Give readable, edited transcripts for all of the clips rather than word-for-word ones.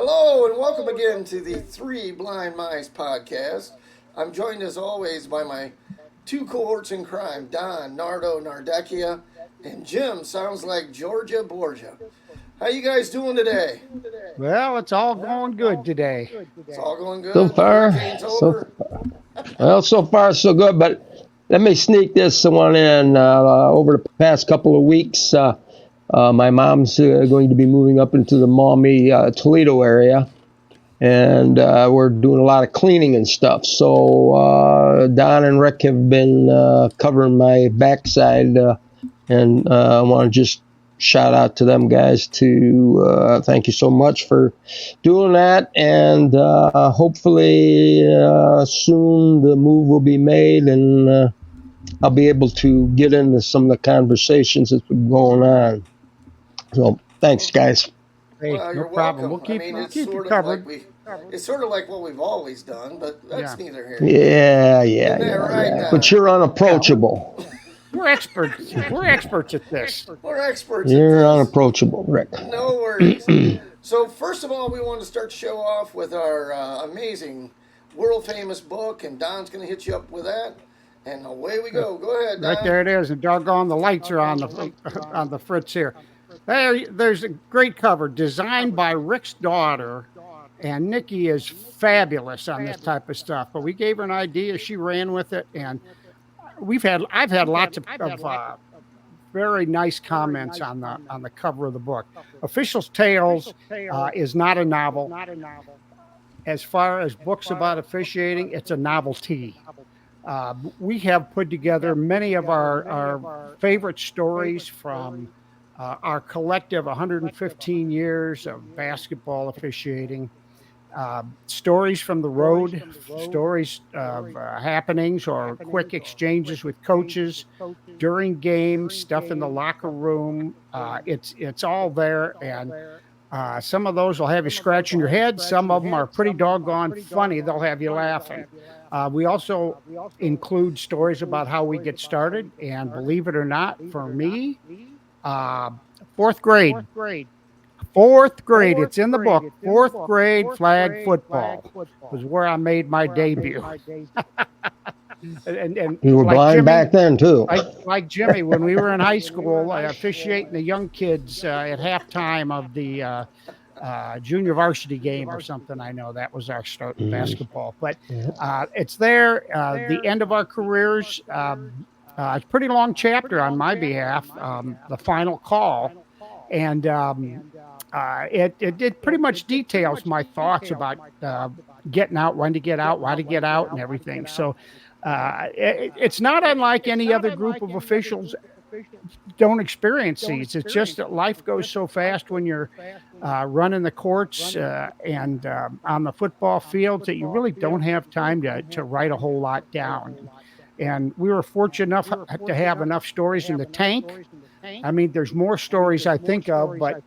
Hello and welcome again to the Three Blind Mice podcast. I'm joined as always by my two cohorts in crime, Don, Nardo, Nardecchia, and Jim sounds like Georgia Borgia. How you guys doing today? Well, it's all going good today. It's all going So good. The far, hurricane's so over. so far so good. But let me sneak this one in. Over the past couple of weeks, my mom's going to be moving up into the Maumee, Toledo area, and we're doing a lot of cleaning and stuff. So Don and Rick have been covering my backside, and I want to just shout out to them guys to thank you so much for doing that, and hopefully soon the move will be made, and I'll be able to get into some of the conversations that's been going on. So thanks, guys. Hey, Well, no you're problem. welcome. I mean, We'll it's keep you sort of like covered. it's sort of like what we've always done, but that's Yeah, neither here nor there. Yeah. Isn't that right, But Don? you're yeah. unapproachable. We're experts. We're experts at this. We're experts at You're this. unapproachable, Rick. No worries. So first of all, we want to start the show off with our amazing, world famous book, and Don's going to hit you up with that, and away we go. Go ahead, Right Don. there it is, and doggone the lights are on the on the fritz here. There's a great cover designed by Rick's daughter, and Nikki is fabulous on this type of stuff. But we gave her an idea, she ran with it, and I've had lots of very nice comments on the cover of the book. Officials Tales is not a novel. As far as books about officiating, it's a novelty. We have put together many of our favorite stories from our collective 115 years of basketball officiating. Stories from the road, stories of happenings or quick exchanges with coaches during games, stuff in the locker room. It's all there, and some of those will have you scratching your head. Some of them are pretty doggone funny. They'll have you laughing. We also include stories about how we get started, and believe it or not, for me, uh, fourth grade. Fourth grade, it's in the book. Fourth grade flag football was where I made my debut. and You were like blind Jimmy, back then too. like Jimmy, when we were in high school, officiating the young kids at halftime of the junior varsity game or something. I know that was our start in basketball, but it's there. The end of our careers. It's a pretty long chapter on my behalf. The final call, and it pretty much details my thoughts about getting out, when to get out, why to get out, and everything. So it's not unlike any other group of officials don't experience these. It's just that life goes so fast when you're running the courts and on the football field that you really don't have time to write a whole lot down. And we were fortunate enough to have enough stories in the tank. I mean, there's more stories I think of, but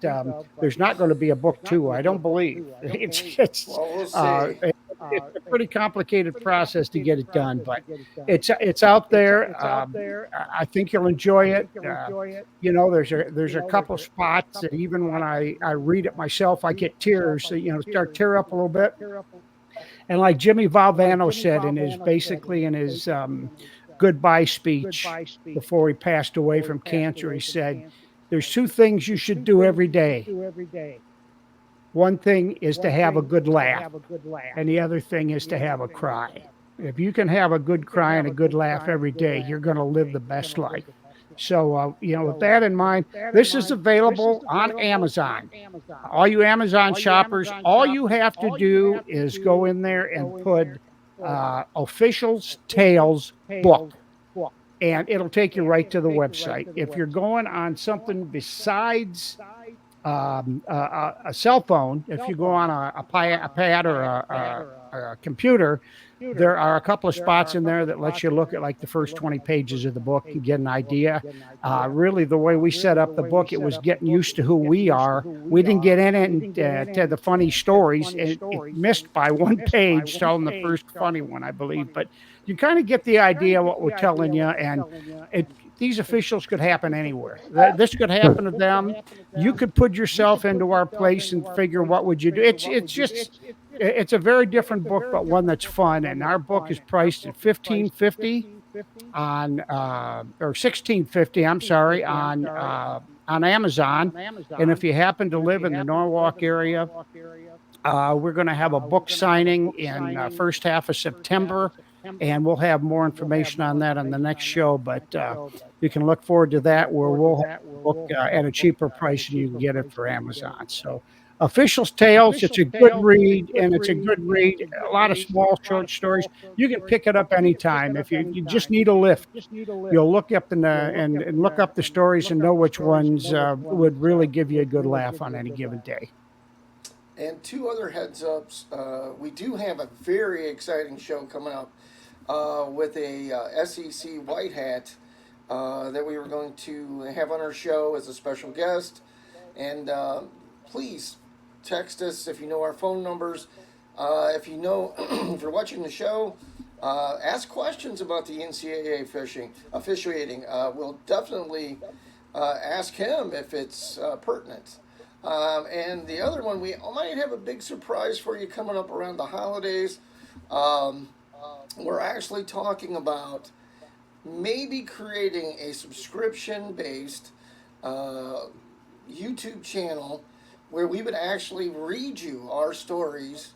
there's not going to be a book two, I don't believe. Well, we'll see. It's a pretty complicated process to get it done, but it's out there. I think you'll enjoy it. There's a couple spots that even when I read it myself, I get tears. Start tear up a little bit. And like Jimmy Valvano said in his goodbye speech before he passed away from cancer, he said, "There's two things you should do every day. One thing is to have a good laugh, and the other thing is to have a cry. If you can have a good cry and a good laugh every day, you're going to live the best life." So, with that in mind, this is available on Amazon. All you Amazon shoppers, all you have to do is go in there and put Officials Tales book, and it'll take you right to the website. If you're going on something besides a cell phone, if you go on a pad or a computer, there are a couple of spots in there that lets you look at like the first 20 pages of the book and get an idea. Really, the way we set up the book, it was getting used to who we are. We didn't get in it and tell the funny stories. It missed by one page telling the first funny one, I believe. But you kind of get the idea of what we're telling you, and these officials could happen anywhere. This could happen to them. You could put yourself into our place and figure what would you do. It's a very different book, but one that's fun. And our book is priced at $15.50 on or $16.50. I'm sorry, on Amazon. And if you happen to live in the Norwalk area, we're going to have a book signing in first half of September, and we'll have more information on that on the next show. But you can look forward to that, where we'll have a book at a cheaper price, and you can get it for Amazon. So, Official's Tales, it's a good read, and it's a good read. A lot of small, short stories. You can pick it up anytime. If you just need a lift, you'll look up and look up the stories and know which ones would really give you a good laugh on any given day. And two other heads ups. We do have a very exciting show coming up with a SEC White Hat that we were going to have on our show as a special guest. And please text us if you know our phone numbers. If you know, if you're watching the show, ask questions about the NCAA officiating. We'll definitely ask him if it's pertinent. And the other one, we might have a big surprise for you coming up around the holidays. We're actually talking about maybe creating a subscription-based YouTube channel where we would actually read you our stories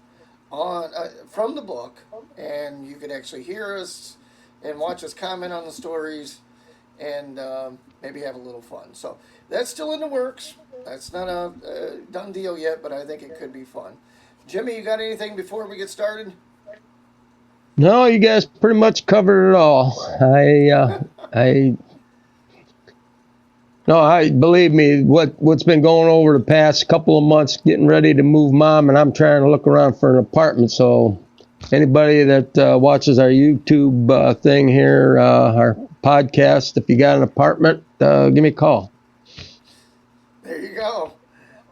on from the book, and you could actually hear us and watch us comment on the stories, and maybe have a little fun. So that's still in the works. That's not a done deal yet, but I think it could be fun. Jimmy, you got anything before we get started? No, you guys pretty much covered it all. I believe me, what's been going over the past couple of months, getting ready to move Mom, and I'm trying to look around for an apartment. So anybody that watches our YouTube thing here, our podcast, if you got an apartment, give me a call. There you go.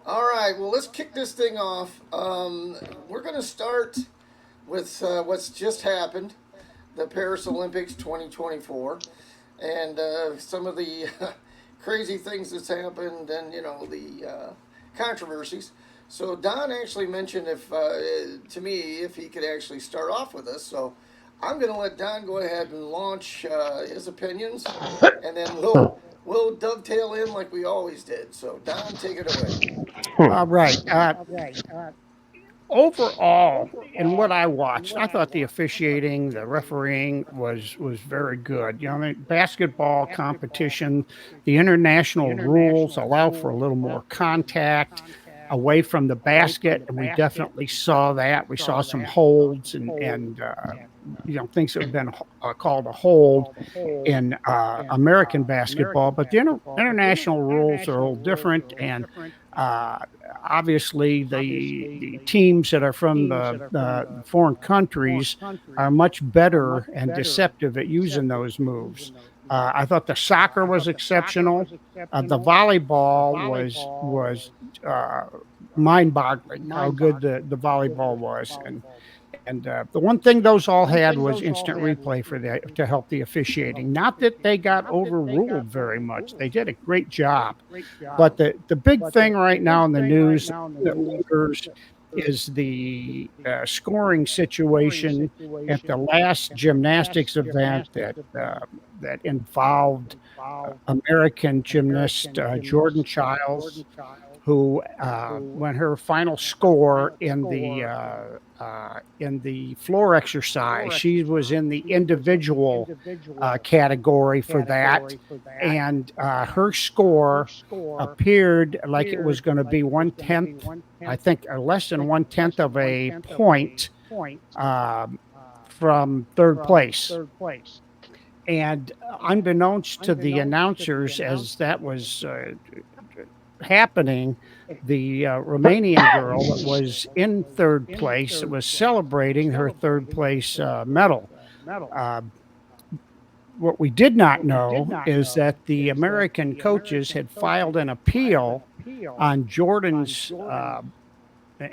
All right, well, let's kick this thing off. We're going to start with what's just happened, the Paris Olympics 2024, and some of the crazy things that's happened, and the controversies. So Don actually mentioned to me if he could actually start off with us. So I'm going to let Don go ahead and launch his opinions, and then we'll dovetail in like we always did. So Don, take it away. All right. Overall, in what I watched, I thought the officiating, the refereeing was very good. Basketball competition, the international rules allow for a little more contact away from the basket, and we definitely saw that. We saw some holds and things that have been called a hold in American basketball, but the international rules are a little different, and obviously the teams that are from the foreign countries are much better and deceptive at using those moves. I thought the soccer was exceptional. The volleyball was mind-boggling how good the volleyball was, and the one thing those all had was instant replay to help the officiating. Not that they got overruled very much; they did a great job. But the big thing right now in the news is the scoring situation at the last gymnastics event that involved American gymnast Jordan Childs, who when her final score in the floor exercise, she was in the individual category for that, and her score appeared like it was going to be 1/10, I think, or less than 1/10 of a point from third place. And unbeknownst to the announcers, as that was happening, the Romanian girl that was in third place was celebrating her third place medal. What we did not know is that the American coaches had filed an appeal on Jordan's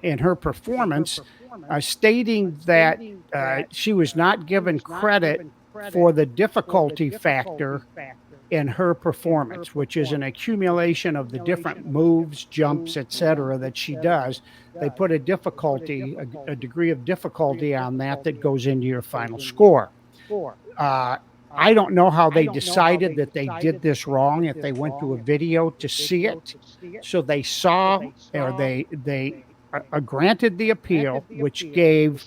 in her performance, stating that she was not given credit for the difficulty factor in her performance, which is an accumulation of the different moves, jumps, etc. that she does. They put a difficulty, a degree of difficulty on that that goes into your final score. I don't know how they decided that they did this wrong, if they went to a video to see it. So they saw, or they granted the appeal, which gave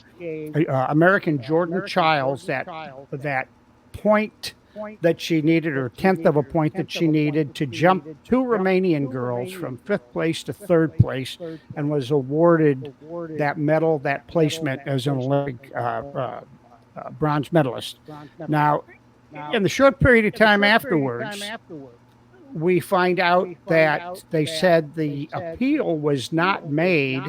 American Jordan Childs that point that she needed, or tenth of a point that she needed, to jump two Romanian girls from 5th place to 3rd place, and was awarded that medal, that placement as an Olympic bronze medalist. Now, in the short period of time afterwards, we find out that they said the appeal was not made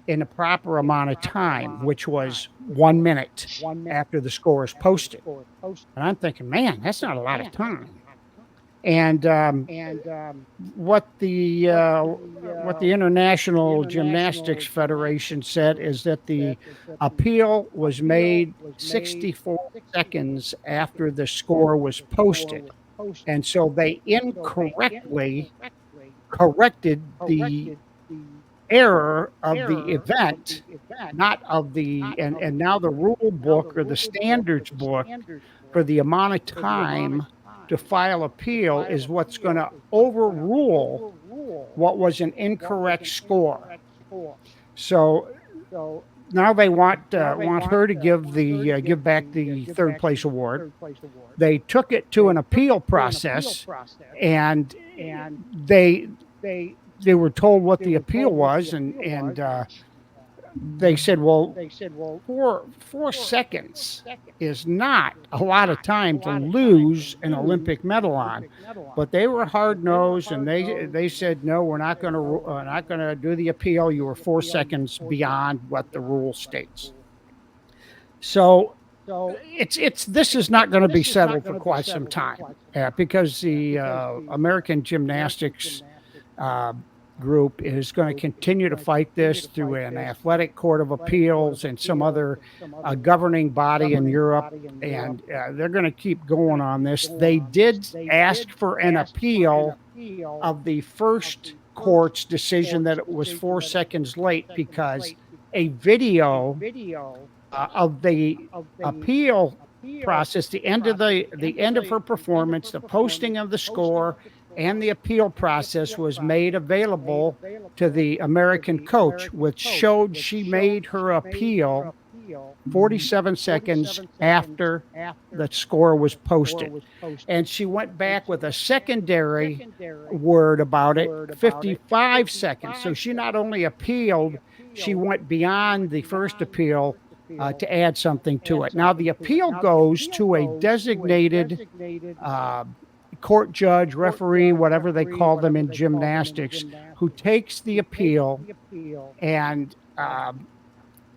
in a proper amount of time, which was 1 minute after the score is posted. And I'm thinking, man, that's not a lot of time. And what the International Gymnastics Federation said is that the appeal was made 64 seconds after the score was posted. And so they incorrectly corrected the error of the event, not of the, and now the rule book or the standards book for the amount of time to file appeal is what's going to overrule what was an incorrect score. So now they want her to give back the 3rd place award. They took it to an appeal process, and they were told what the appeal was, and they said, well, 4 seconds is not a lot of time to lose an Olympic medal on. But they were hard nosed, and they said, no, we're not going to do the appeal. You were 4 seconds beyond what the rule states. So this is not going to be settled for quite some time, because the American Gymnastics group is going to continue to fight this through an athletic court of appeals and some other governing body in Europe, and they're going to keep going on this. They did ask for an appeal of the first court's decision that it was 4 seconds late, because a video of the appeal process, the end of her performance, the posting of the score, and the appeal process was made available to the American coach, which showed she made her appeal 47 seconds after the score was posted. And she went back with a secondary word about it, 55 seconds. So she not only appealed, she went beyond the first appeal to add something to it. Now, the appeal goes to a designated court judge, referee, whatever they call them in gymnastics, who takes the appeal and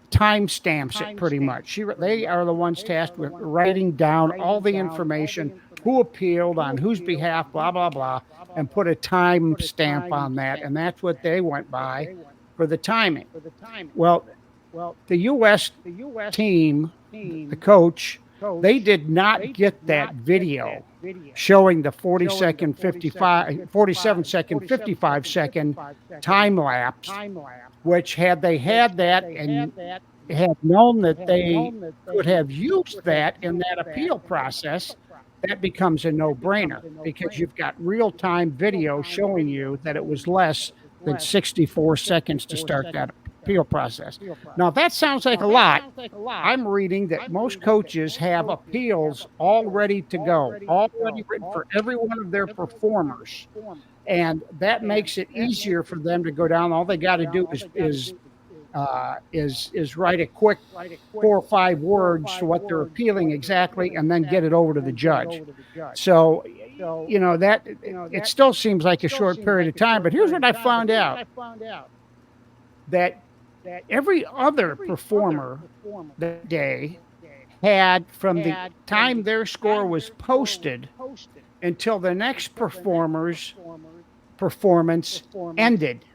time stamps it pretty much. They are the ones tasked with writing down all the information, who appealed, on whose behalf, blah, blah, blah, and put a time stamp on that. And that's what they went by for the timing. Well, the U.S. team, the coach, they did not get that video showing the 47 second, 55 second time lapse, which had they had that and had known that they could have used that in that appeal process, that becomes a no-brainer, because you've got real-time video showing you that it was less than 64 seconds to start that appeal process. Now, that sounds like a lot. I'm reading that most coaches have appeals all ready to go, already written for every one of their performers, and that makes it easier for them to go down. All they got to do is write a quick 4 or 5 words to what they're appealing exactly, and then get it over to the judge. So, that it still seems like a short period of time. But here's what I found out: that every other performer that day had, from the time their score was posted until the next performer's performance ended.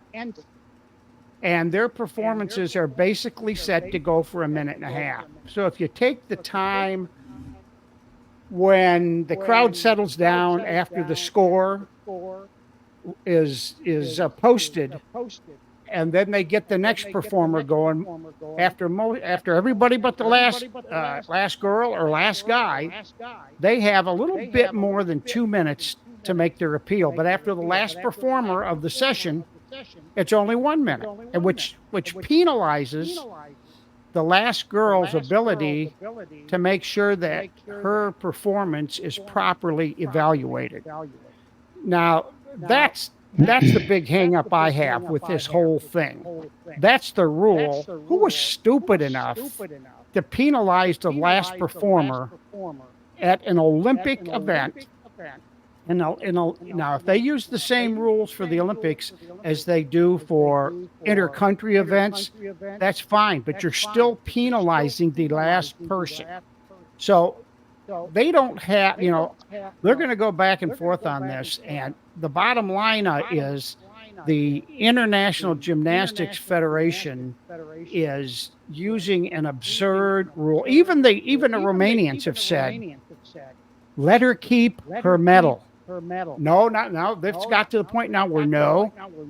And their performances are basically set to go for a minute and a half. So if you take the time when the crowd settles down after the score is posted, and then they get the next performer going after everybody but the last girl or last guy. They have a little bit more than 2 minutes to make their appeal, but after the last performer of the session, it's only 1 minute, and which penalizes the last girl's ability to make sure that her performance is properly evaluated. Now, that's the big hang up I have with this whole thing. That's the rule. Who was stupid enough to penalize the last performer at an Olympic event? And now, if they use the same rules for the Olympics as they do for inter-country events, that's fine, but you're still penalizing the last person. So they don't have, they're going to go back and forth on this. And the bottom line is the International Gymnastics Federation is using an absurd rule. Even the Romanians have said, let her keep her medal. No, not now. It's got to the point now where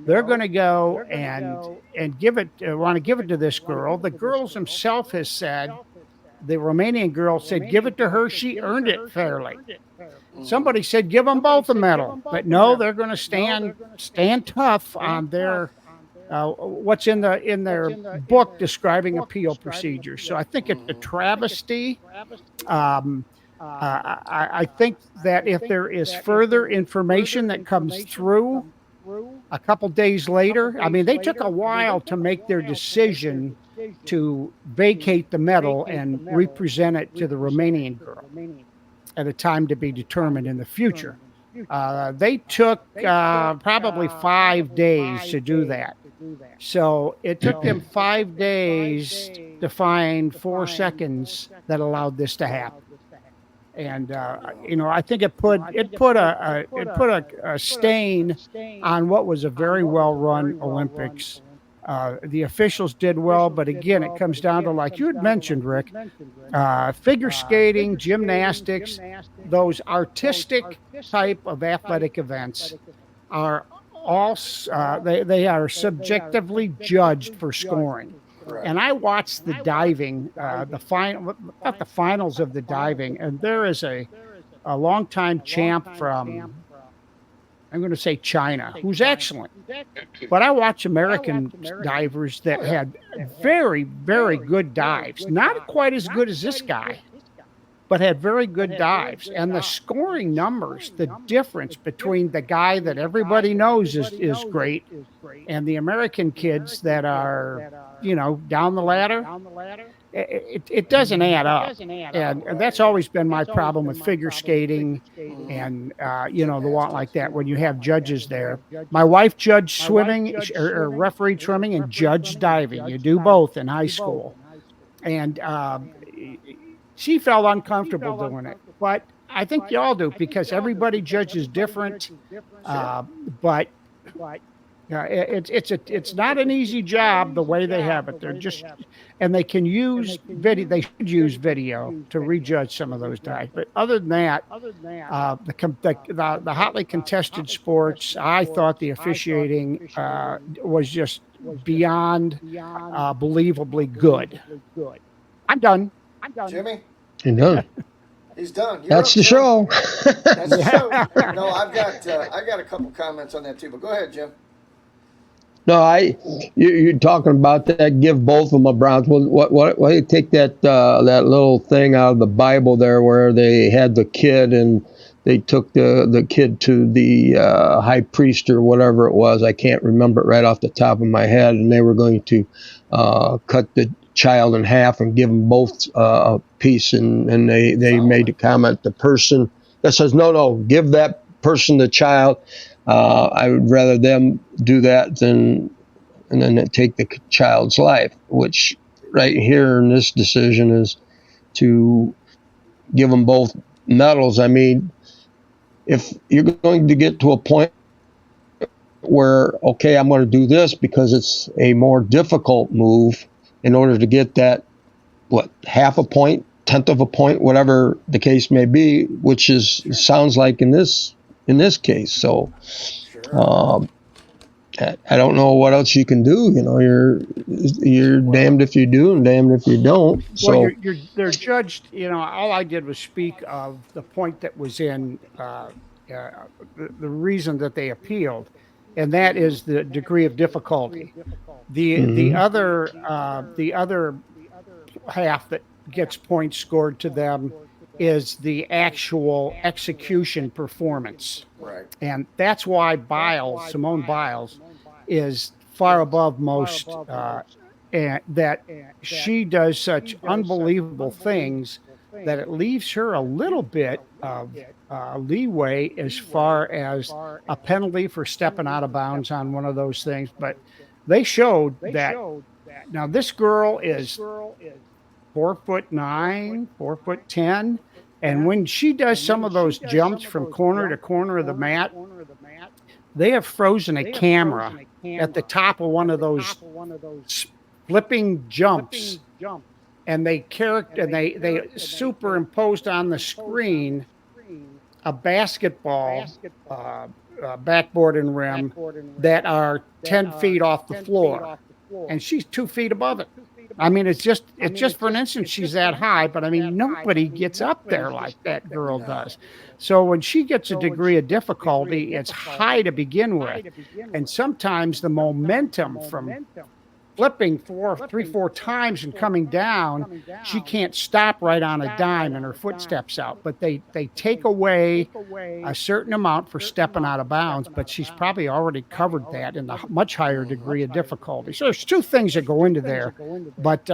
they're going to go and give it. Want to give it to this girl. The girls themselves has said, the Romanian girl said, give it to her. She earned it fairly. Somebody said, give them both a medal, but no, they're going to stand tough on their what's in their book describing appeal procedures. So I think it's a travesty. I think that if there is further information that comes through a couple days later, I mean, they took a while to make their decision to vacate the medal and represent it to the Romanian girl at a time to be determined in the future. They took probably 5 days to do that. So it took them 5 days to find 4 seconds that allowed this to happen. And I think it put a stain on what was a very well-run Olympics. The officials did well, but again, it comes down to, like you had mentioned, Rick, figure skating, gymnastics, those artistic type of athletic events are all they are subjectively judged for scoring. Right. And I watched the diving, the finals of the diving, and there is a longtime champ from, I'm going to say China, who's excellent. But I watch American divers that had very, very good dives. Not quite as good as this guy, but had very good dives. And the scoring numbers, the difference between the guy that everybody knows is great and the American kids that are, down the ladder, it doesn't add up. And that's always been my problem with figure skating and, the one like that, when you have judges there. My wife judged swimming or refereed swimming and judged diving. You do both in high school. And she felt uncomfortable doing it. But I think you all do, because everybody judges different. But it's not an easy job the way they have it. They're just, and they can use video. They should use video to rejudge some of those dives. But other than that, the hotly contested sports, I thought the officiating was just beyond believably good. I'm done. Jimmy? You're done. He's done. That's the show. That's the show. No, I got a couple comments on that too, but go ahead, Jim. No, you're talking about that. Give both of them a bronze. Well, why you take that little thing out of the Bible there, where they had the kid and they took the kid to the high priest or whatever it was. I can't remember it right off the top of my head, and they were going to cut the child in half and give them both a piece, and they made the comment, the person that says no, give that person the child. I would rather them do that and then take the child's life, which right here in this decision is to give them both medals. I mean, if you're going to get to a point where, okay, I'm going to do this because it's a more difficult move in order to get that, half a point tenth of a point, whatever the case may be, which sounds like in this case. So Sure. I don't know what else you can do. You're damned if you do and damned if you don't. Well, So they're judged. All I did was speak of the point that was in the reason that they appealed, and that is the degree of difficulty. The other half that gets points scored to them is the actual execution performance. Right. And that's why Simone Biles, is far above most, and that she does such unbelievable things that it leaves her a little bit of leeway as far as a penalty for stepping out of bounds on one of those things. But they showed that now this girl is 4'9", 4'10", and when she does some of those jumps from corner to corner of the mat, they have frozen a camera at the top of one of those flipping jumps, and they superimposed on the screen a basketball backboard and rim that are 10 feet off the floor, and she's 2 feet above it. I mean, it's just for an instant she's that high, but I mean, nobody gets up there like that girl does. So when she gets a degree of difficulty, it's high to begin with, and sometimes the momentum from flipping three, four times and coming down, she can't stop right on a dime and her foot steps out. But they take away a certain amount for stepping out of bounds, but she's probably already covered that in a much higher degree of difficulty. So there's two things that go into there, but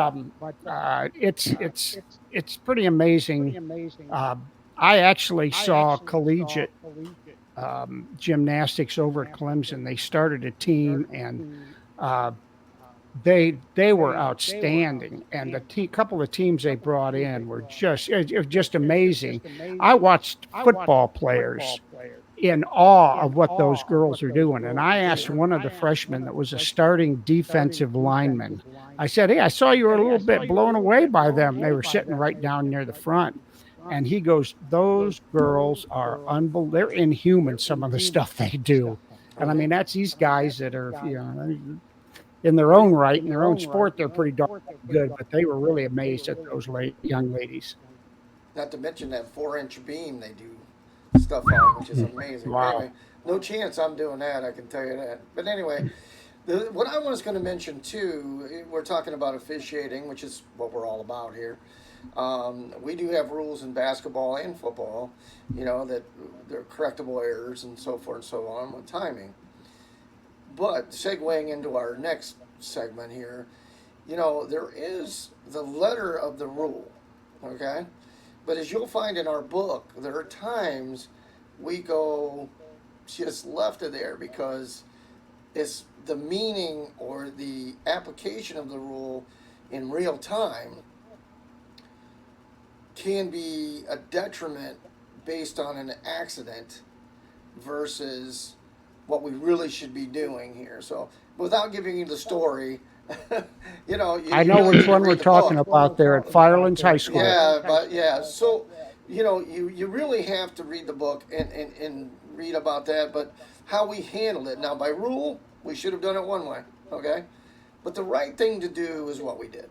it's pretty amazing. I actually saw collegiate gymnastics over at Clemson. They started a team, and they were outstanding, and the couple of teams they brought in were just amazing. I watched football players in awe of what those girls are doing, and I asked one of the freshmen that was a starting defensive lineman. I said, "Hey, I saw you were a little bit blown away by them." They were sitting right down near the front, and he goes, "Those girls are unbelievable. They're inhuman, some of the stuff they do." And I mean, that's these guys that are, in their own right, in their own sport, they're pretty darn good, but they were really amazed at those young ladies. Not to mention that 4-inch beam they do stuff on, which is amazing. Wow. Anyway, no chance I'm doing that, I can tell you that. But anyway, what I was going to mention too, we're talking about officiating, which is what we're all about here. We do have rules in basketball and football, that they're correctable errors and so forth and so on with timing. But segueing into our next segment here, there is the letter of the rule, okay? But as you'll find in our book, there are times we go just left of there because it's the meaning or the application of the rule in real time can be a detriment based on an accident versus what we really should be doing here. So without giving you the story, I know which one we're talking about there at Firelands High School. Yeah. So, you really have to read the book and read about that, but how we handled it. Now, by rule, we should have done it one way, okay? But the right thing to do is what we did.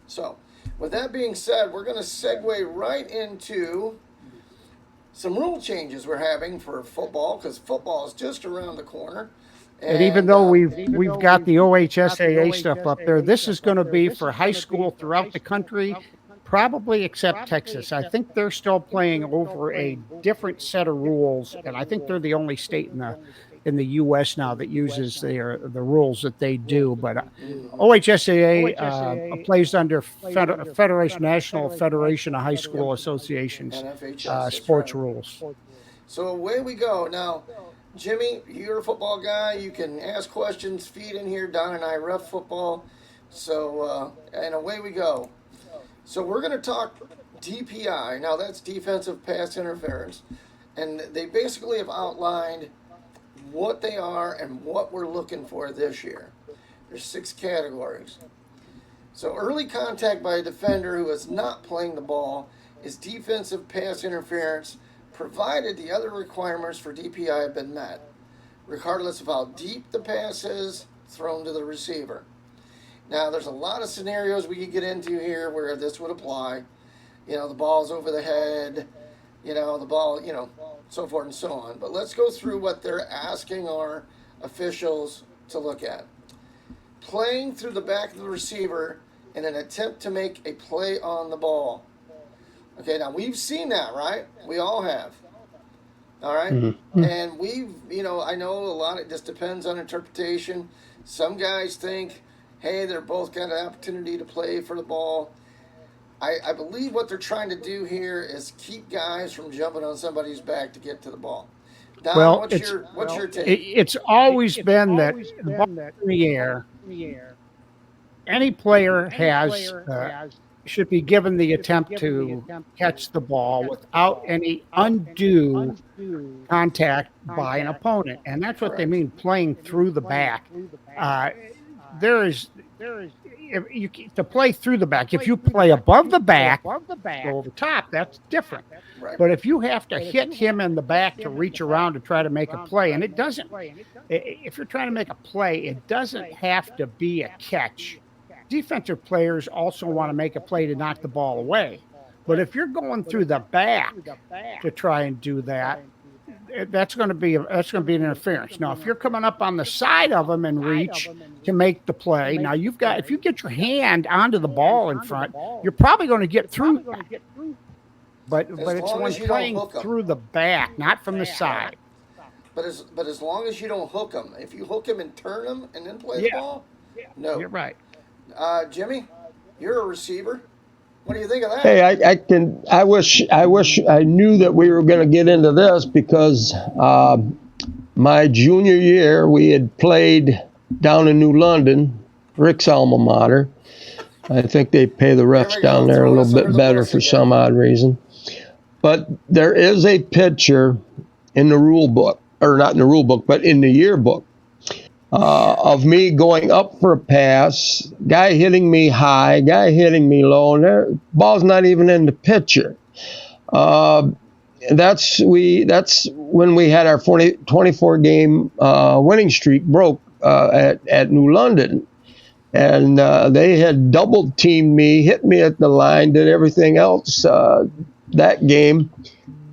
So, with that being said, we're going to segue right into some rule changes we're having for football, because football is just around the corner. And even though we've got the OHSAA stuff up there, this is going to be for high school throughout the country, probably except Texas. I think they're still playing over a different set of rules, and I think they're the only state in the U.S. now that uses the rules that they do. But OHSAA plays under National Federation of High School Associations sports rules. So away we go. Now, Jimmy, you're a football guy. You can ask questions, feed in here. Don and I ref football. So, and away we go. So we're going to talk DPI. Now, that's defensive pass interference. And they basically have outlined what they are and what we're looking for this year. There's 6 categories. So early contact by a defender who is not playing the ball is defensive pass interference, provided the other requirements for DPI have been met, regardless of how deep the pass is thrown to the receiver. Now, there's a lot of scenarios we could get into here where this would apply. The ball's over the head, the ball, so forth and so on. But let's go through what they're asking our officials to look at. Playing through the back of the receiver in an attempt to make a play on the ball. Okay, now we've seen that, right? We all have. All right? Mm-hmm. And I know a lot, it just depends on interpretation. Some guys think, hey, they're both got an opportunity to play for the ball. I believe what they're trying to do here is keep guys from jumping on somebody's back to get to the ball. Don, what's your take? It's always been that the ball in the air, any player should be given the attempt to catch the ball without any undue contact by an opponent. And that's what they mean, playing through the back. To play through the back, if you play above the back, go over top, that's different. Right. But if you have to hit him in the back to reach around to try to make a play, and it doesn't, if you're trying to make a play, it doesn't have to be a catch. Defensive players also want to make a play to knock the ball away. But if you're going through the back to try and do that, that's going to be an interference. Now, if you're coming up on the side of them and reach to make the play, now if you get your hand onto the ball in front, you're probably going to get through that. But it's when playing through the back, not from the side. But as long as you don't hook them, if you hook them and turn them and then play the ball, no. You're right. Jimmy, you're a receiver. What do you think of that? Hey, I wish I knew that we were going to get into this, because my junior year we had played down in New London, Rick's alma mater. I think they pay the refs down there a little bit better for some odd reason. But there is a picture in the rule book, or not in the rule book, but in the yearbook, of me going up for a pass, guy hitting me high, guy hitting me low, and the ball's not even in the picture. That's when we had our 24-game winning streak broke at New London. And they had double-teamed me, hit me at the line, did everything else that game.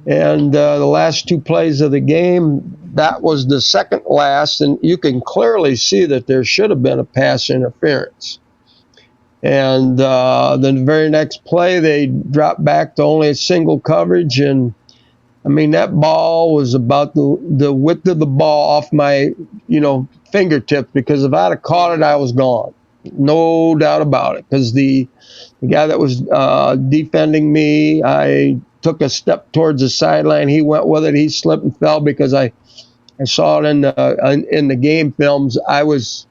And the last two plays of the game, that was the second last, and you can clearly see that there should have been a pass interference. And then the very next play, they dropped back to only a single coverage, and I mean, that ball was about the width of the ball off my, fingertips, because if I'd have caught it, I was gone. No doubt about it, because the guy that was defending me, I took a step towards the sideline. He went with it. He slipped and fell, because I saw it in the game films. It was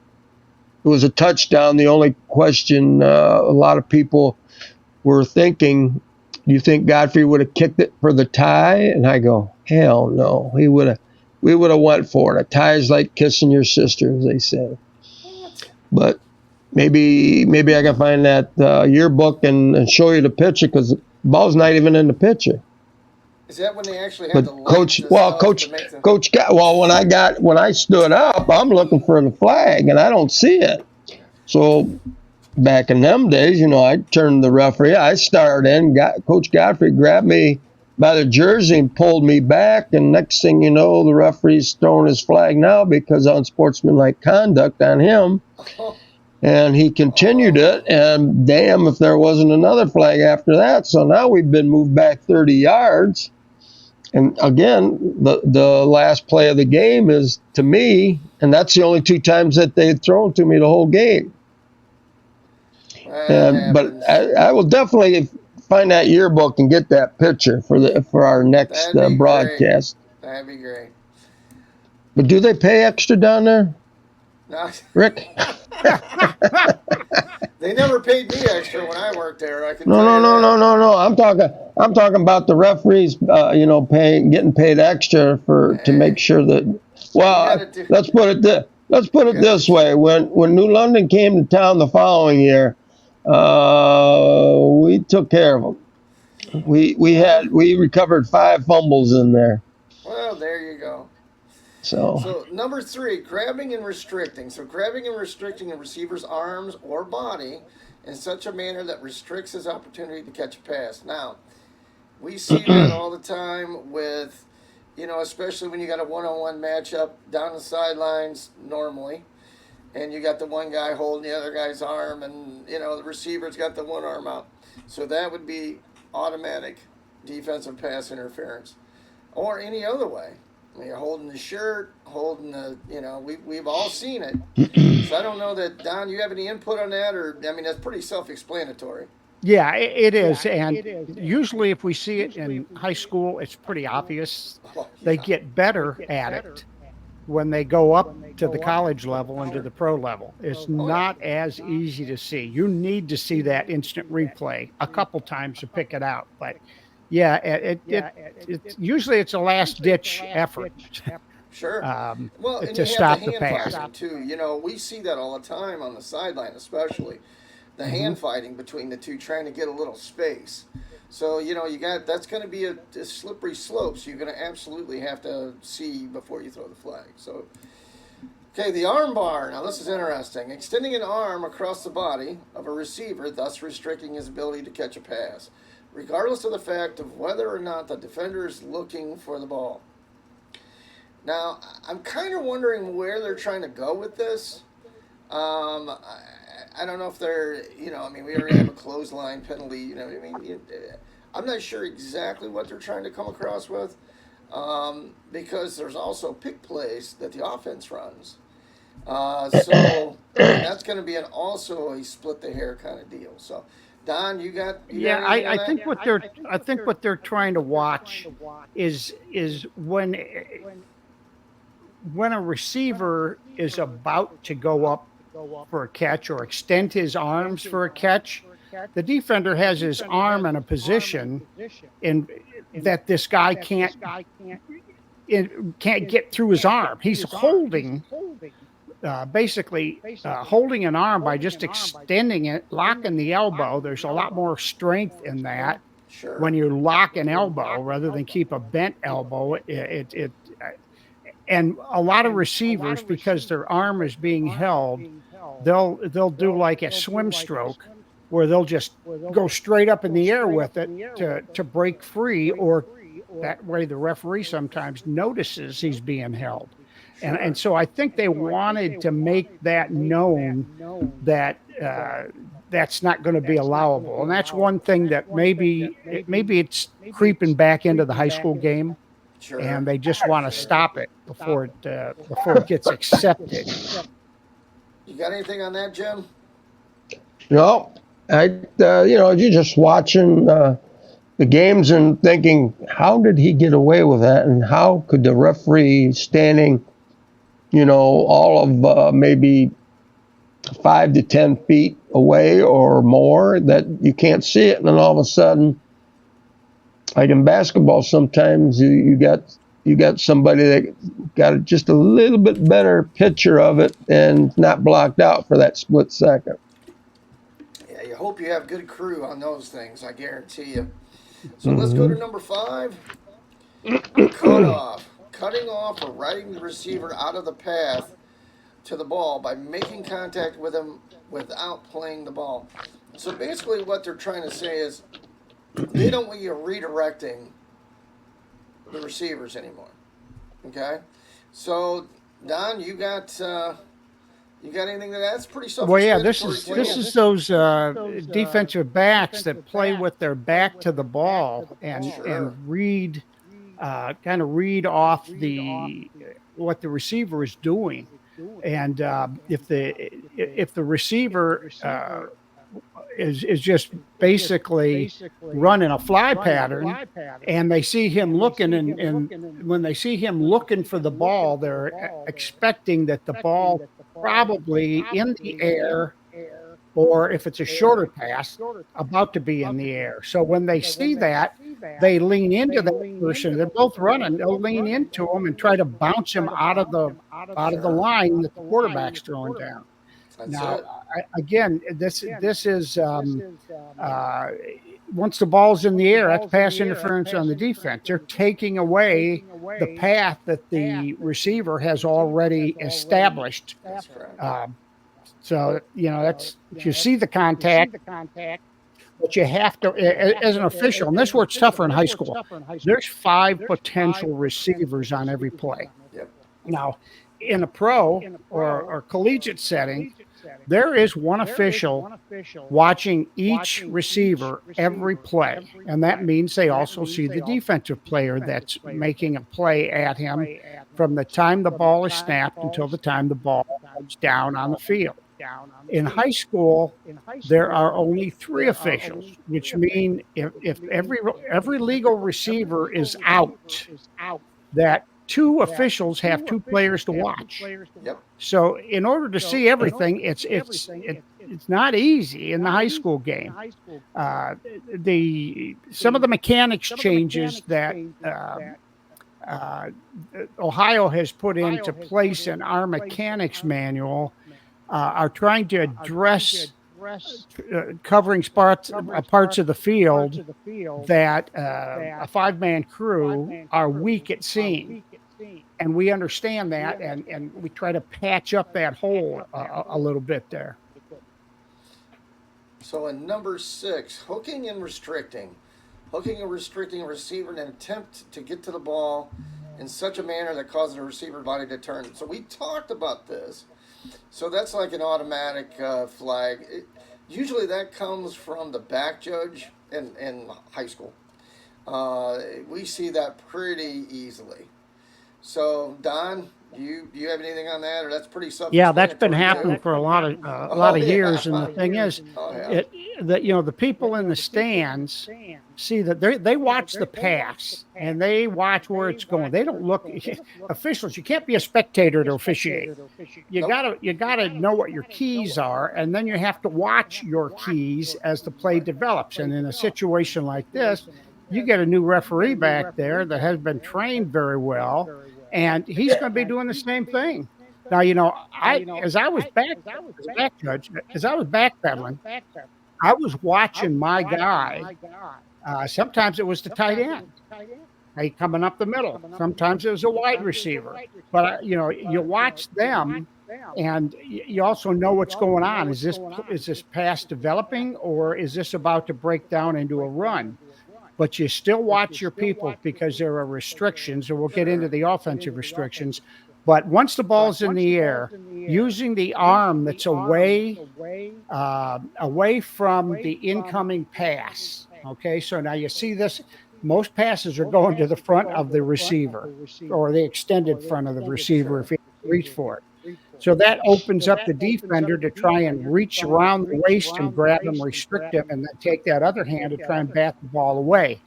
a touchdown. The only question a lot of people were thinking, do you think Godfrey would have kicked it for the tie? And I go, hell no. We would have went for it. A tie is like kissing your sister, as they say. But maybe I can find that yearbook and show you the picture, because the ball's not even in the picture. Is that when they actually had to when I stood up, I'm looking for the flag and I don't see it. So back in them days, I turned to the referee. I started in. Coach Godfrey grabbed me by the jersey and pulled me back. And next thing you know, the referee's throwing his flag now because unsportsmanlike conduct on him. And he continued it, and damn if there wasn't another flag after that. So now we've been moved back 30 yards. And again, the last play of the game is to me, and that's the only two times that they've thrown to me the whole game. But I will definitely find that yearbook and get that picture for our next broadcast. That'd be great. But do they pay extra down there, Rick? They never paid me extra when I worked there. No. I'm talking about the referees, getting paid extra to make sure that. Well, let's put it this way: when New London came to town the following year, We took care of them. We recovered 5 fumbles in there. Well, there you go. So So number 3, grabbing and restricting. So grabbing and restricting a receiver's arms or body in such a manner that restricts his opportunity to catch a pass. Now, we see that all the time with, especially when you got a one-on-one matchup down the sidelines normally, and you got the one guy holding the other guy's arm, and the receiver's got the one arm out. So that would be automatic defensive pass interference, or any other way. I mean, you're holding the shirt, holding the, we've all seen it. So I don't know that, Don, you have any input on that, or, I mean, that's pretty self-explanatory. Yeah, it is. And usually if we see it in high school, it's pretty obvious. Oh, They yeah. get better at it when they go up to the college level and to the pro level. It's not as easy to see. You need to see that instant replay a couple times to pick it out. But yeah, it usually it's a last ditch effort Sure. Well, and to you stop have the the hand pass. fighting too. We see that all the time on the sideline, especially the hand fighting between the two, trying to get a little space. So that's going to be a slippery slope. So you're going to absolutely have to see before you throw the flag. So, okay, the arm bar. Now this is interesting. Extending an arm across the body of a receiver, thus restricting his ability to catch a pass, regardless of the fact of whether or not the defender is looking for the ball. Now, I'm kind of wondering where they're trying to go with this. I don't know if they're, we already have a clothesline penalty, I'm not sure exactly what they're trying to come across with, because there's also pick plays that the offense runs. So that's going to be also a split the hair kind of deal. So, Don, you got anything on I think what they're trying to watch is when a receiver is about to go up for a catch or extend his arms for a catch, the defender has his arm in a position in that this guy can't get through his arm. He's holding basically holding an arm by just extending it, locking the elbow. There's a lot more strength in that. Sure. When you lock an elbow rather than keep a bent elbow, and a lot of receivers, because their arm is being held, they'll do like a swim stroke where they'll just go straight up in the air with it to break free, or that way the referee sometimes notices he's being held. And so I think they wanted to make that known that that's not going to be allowable. And that's one thing that maybe it's creeping back into the high school game. Sure. And they just want to stop it before it gets accepted. You got anything on that, Jim? no, you're just watching the games and thinking, how did he get away with that, and how could the referee standing, all of maybe 5 to 10 feet away or more, that you can't see it, and then all of a sudden, like in basketball, sometimes you got somebody that got just a little bit better picture of it and not blocked out for that split second. Yeah, you hope you have good crew on those things, I guarantee you. So let's go to number 5. Cut off. Cutting off or riding the receiver out of the path to the ball by making contact with him without playing the ball. So basically what they're trying to say is they don't want you redirecting the receivers anymore. Okay? So, Don, you got anything that's pretty self-explanatory? Well, yeah, this is those defensive backs that play with their back to the ball and read kind of read off what the receiver is doing. And if the receiver is just basically running a fly pattern, and they see him looking, and when they see him looking for the ball, they're expecting that the ball probably in the air, or if it's a shorter pass, about to be in the air. So when they see that, they lean into that person. They're both running. They'll lean into him and try to bounce him out of the line that the quarterback's throwing down. That's Now, it. again, this is once the ball's in the air, that's pass interference on the defense. They're taking away the path that the receiver has already established. That's correct. So that's you see the contact, but you have to, as an official, and this is where it's tougher in high school. There's 5 potential receivers on every play. Yep. Now, in a pro or collegiate setting, there is one official watching each receiver every play, and that means they also see the defensive player that's making a play at him from the time the ball is snapped until the time the ball comes down on the field. In high school, there are only 3 officials, which mean if every legal receiver is out, that 2 officials have 2 players to watch. Yep. So in order to see everything, it's not easy in the high school game. Some of the mechanics changes that Ohio has put into place in our mechanics manual are trying to address covering parts of the field that a 5-man crew are weak at seeing. And we understand that, and we try to patch up that hole a little bit there. So in number 6, hooking and restricting. Hooking and restricting a receiver in an attempt to get to the ball in such a manner that causes a receiver body to turn. So we talked about this. So that's like an automatic flag. Usually that comes from the back judge in high school. We see that pretty easily. So Don, you have anything on that, or that's pretty self-explanatory? Yeah, that's been happening for a lot of years, and the thing is, the people in the stands see that they watch the pass and they watch where it's going. They don't look officials. You can't be a spectator to officiate. You gotta know what your keys are, and then you have to watch your keys as the play develops. And in a situation like this, you get a new referee back there that has been trained very well, and he's going to be doing the same thing. Now, as I was backpedaling, I was watching my guy. Sometimes it was the tight end, coming up the middle. Sometimes it was a wide receiver. But you watch them, and you also know what's going on. Is this pass developing, or is this about to break down into a run? But you still watch your people because there are restrictions, or we'll get into the offensive restrictions. But once the ball's in the air, using the arm that's away from the incoming pass. Okay, so now you see this. Most passes are going to the front of the receiver, or the extended front of the receiver if he reach for it. So that opens up the defender to try and reach around the waist and grab him, restrict him, and then take that other hand to try and bat the ball away.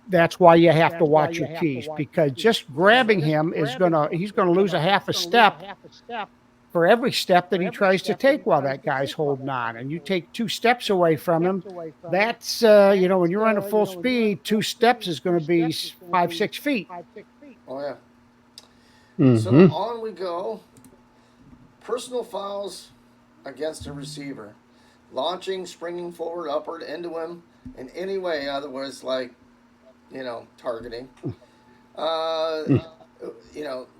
That's why you have to watch your keys, because just grabbing him he's gonna lose a half a step for every step that he tries to take while that guy's holding on. And you take 2 steps away from him, that's when you're running full speed, 2 steps is going to be 5-6 feet. Oh yeah. Mm-hmm. So on we go. Personal fouls against a receiver. Launching, springing forward, upward, into him in any way, otherwise like, targeting.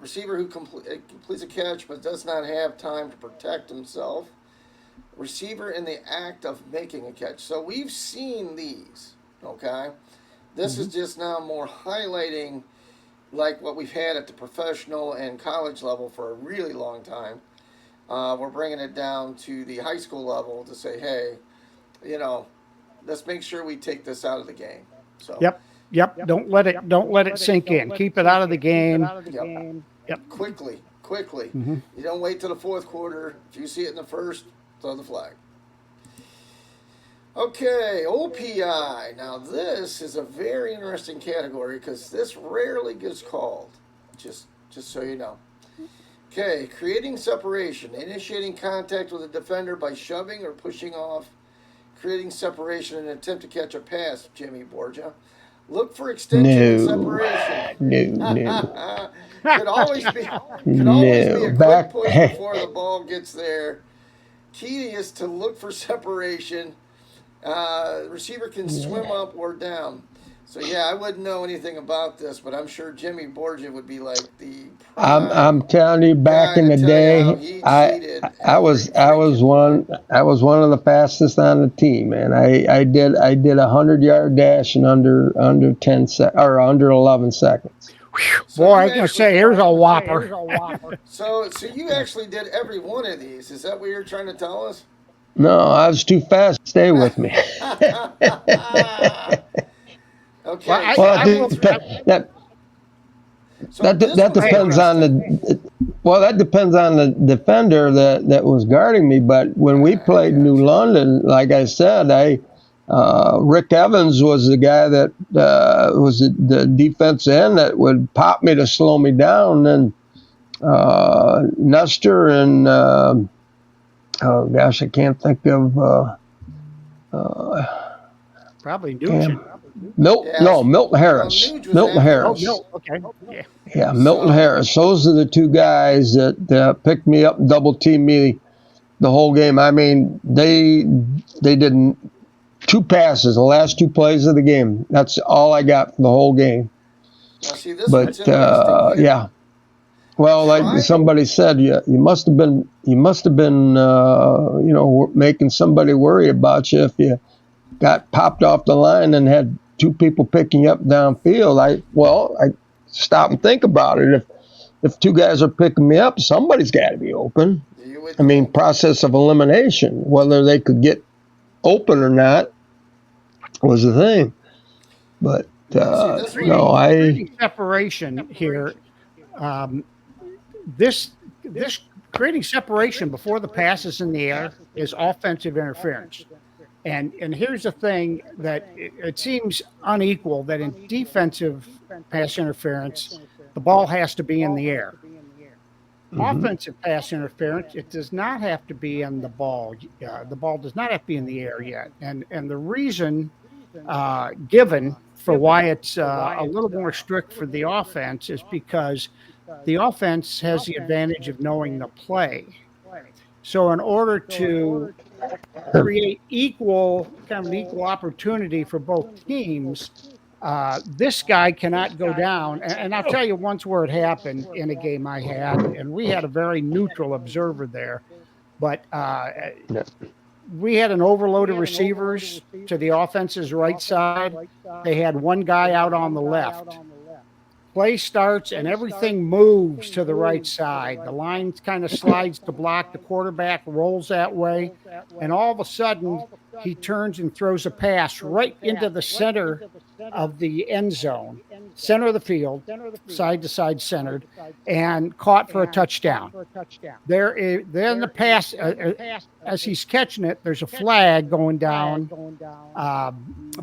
Receiver who completes a catch but does not have time to protect himself. Receiver in the act of making a catch. So we've seen these, okay? This is just now more highlighting like what we've had at the professional and college level for a really long time. We're bringing it down to the high school level to say, hey, let's make sure we take this out of the game. So Yep. Don't let it sink in. Keep it out of the game. Yep. Quickly. Mm-hmm. You don't wait till the fourth quarter. If you see it in the first, throw the flag. Okay, OPI. Now this is a very interesting category because this rarely gets called. Just so you know. Okay, creating separation, initiating contact with a defender by shoving or pushing off, creating separation in an attempt to catch a pass. Jimmy Borgia. Look for extension and separation. No. Could always be a quick push before the ball gets there. key is to look for separation. Receiver can swim up or down. So yeah, I wouldn't know anything about this, but I'm sure Jimmy Borgia would be like the I'm prime telling you, back guy in to the tell you how day, he I cheated I every was I was freaking one play. I was one of the fastest on the team, man. I did a 100-yard dash in under 11 seconds. So Boy, you I can actually, say here's a whopper. so you actually did every one of these. Is that what you're trying to tell us? No, I was too fast to stay with me. Well, Okay, I, so Well, I will. that so this that one's depends on interesting. the defender that was guarding me. But when we I played New gotcha. London, like I said, Rick Evans was the guy that was the defense end that would pop me to slow me down, and Nestor and oh gosh, I can't think of Probably Nugent. damn no, Yes. Milton Well, Harris. Nuge was Milton after Oh, him. Harris. no. Okay. Yeah. Yeah, Milton So Harris. Those are the two guys that picked me up, double teamed me the whole game. I mean, they did two passes, the last two plays of the game. That's all I got for the whole game. now see, this one's But interesting here. yeah, well, like Try to somebody said, you must have been making somebody worry about you if you got popped off the line and had two people picking you up downfield. I stop and think about it. If two guys are picking me up, somebody's got to be open. you would I mean, think. process of elimination, whether they could get open or not was the thing. But Now see, this one. no, Creating separation here. Um, this creating separation before the pass is in the air is offensive interference. And here's the thing that it seems unequal that in defensive pass interference, the ball has to be in the air. Offensive pass interference, it does not have to be in the ball. The ball does not have to be in the air yet. And the reason given for why it's a little more strict for the offense is because the offense has the advantage of knowing the play. So in order to create kind of an equal opportunity for both teams, this guy cannot go down. And I'll tell you once where it happened in a game I had, and we had a very neutral observer there, but we had an overload of receivers to the offense's right side. They had one guy out on the left. Play starts and everything moves to the right side. The line kind of slides to block. The quarterback rolls that way. And all of a sudden, he turns and throws a pass right into the center of the end zone, center of the field, side to side centered, and caught for a touchdown. Then the pass, as he's catching it, there's a flag going down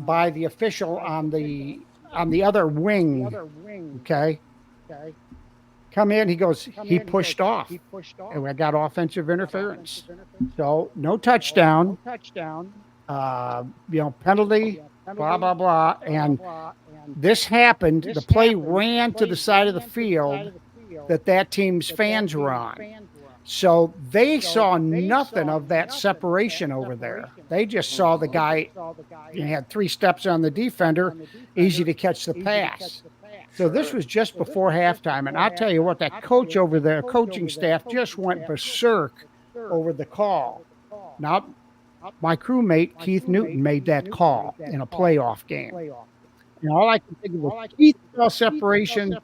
by the official on the other wing. Okay. Come in. He goes, he pushed off. And we got offensive interference. So no touchdown. Penalty, blah, blah, blah. And this happened. The play ran to the side of the field that team's fans were on. So they saw nothing of that separation over there. They just saw the guy had 3 steps on the defender, easy to catch the pass. So this was just before halftime. And I'll tell you what, that coach over there, coaching staff just went berserk over the call. Now, my crewmate, Keith Newton, made that call in a playoff game. And all I can think of was Keith saw separation.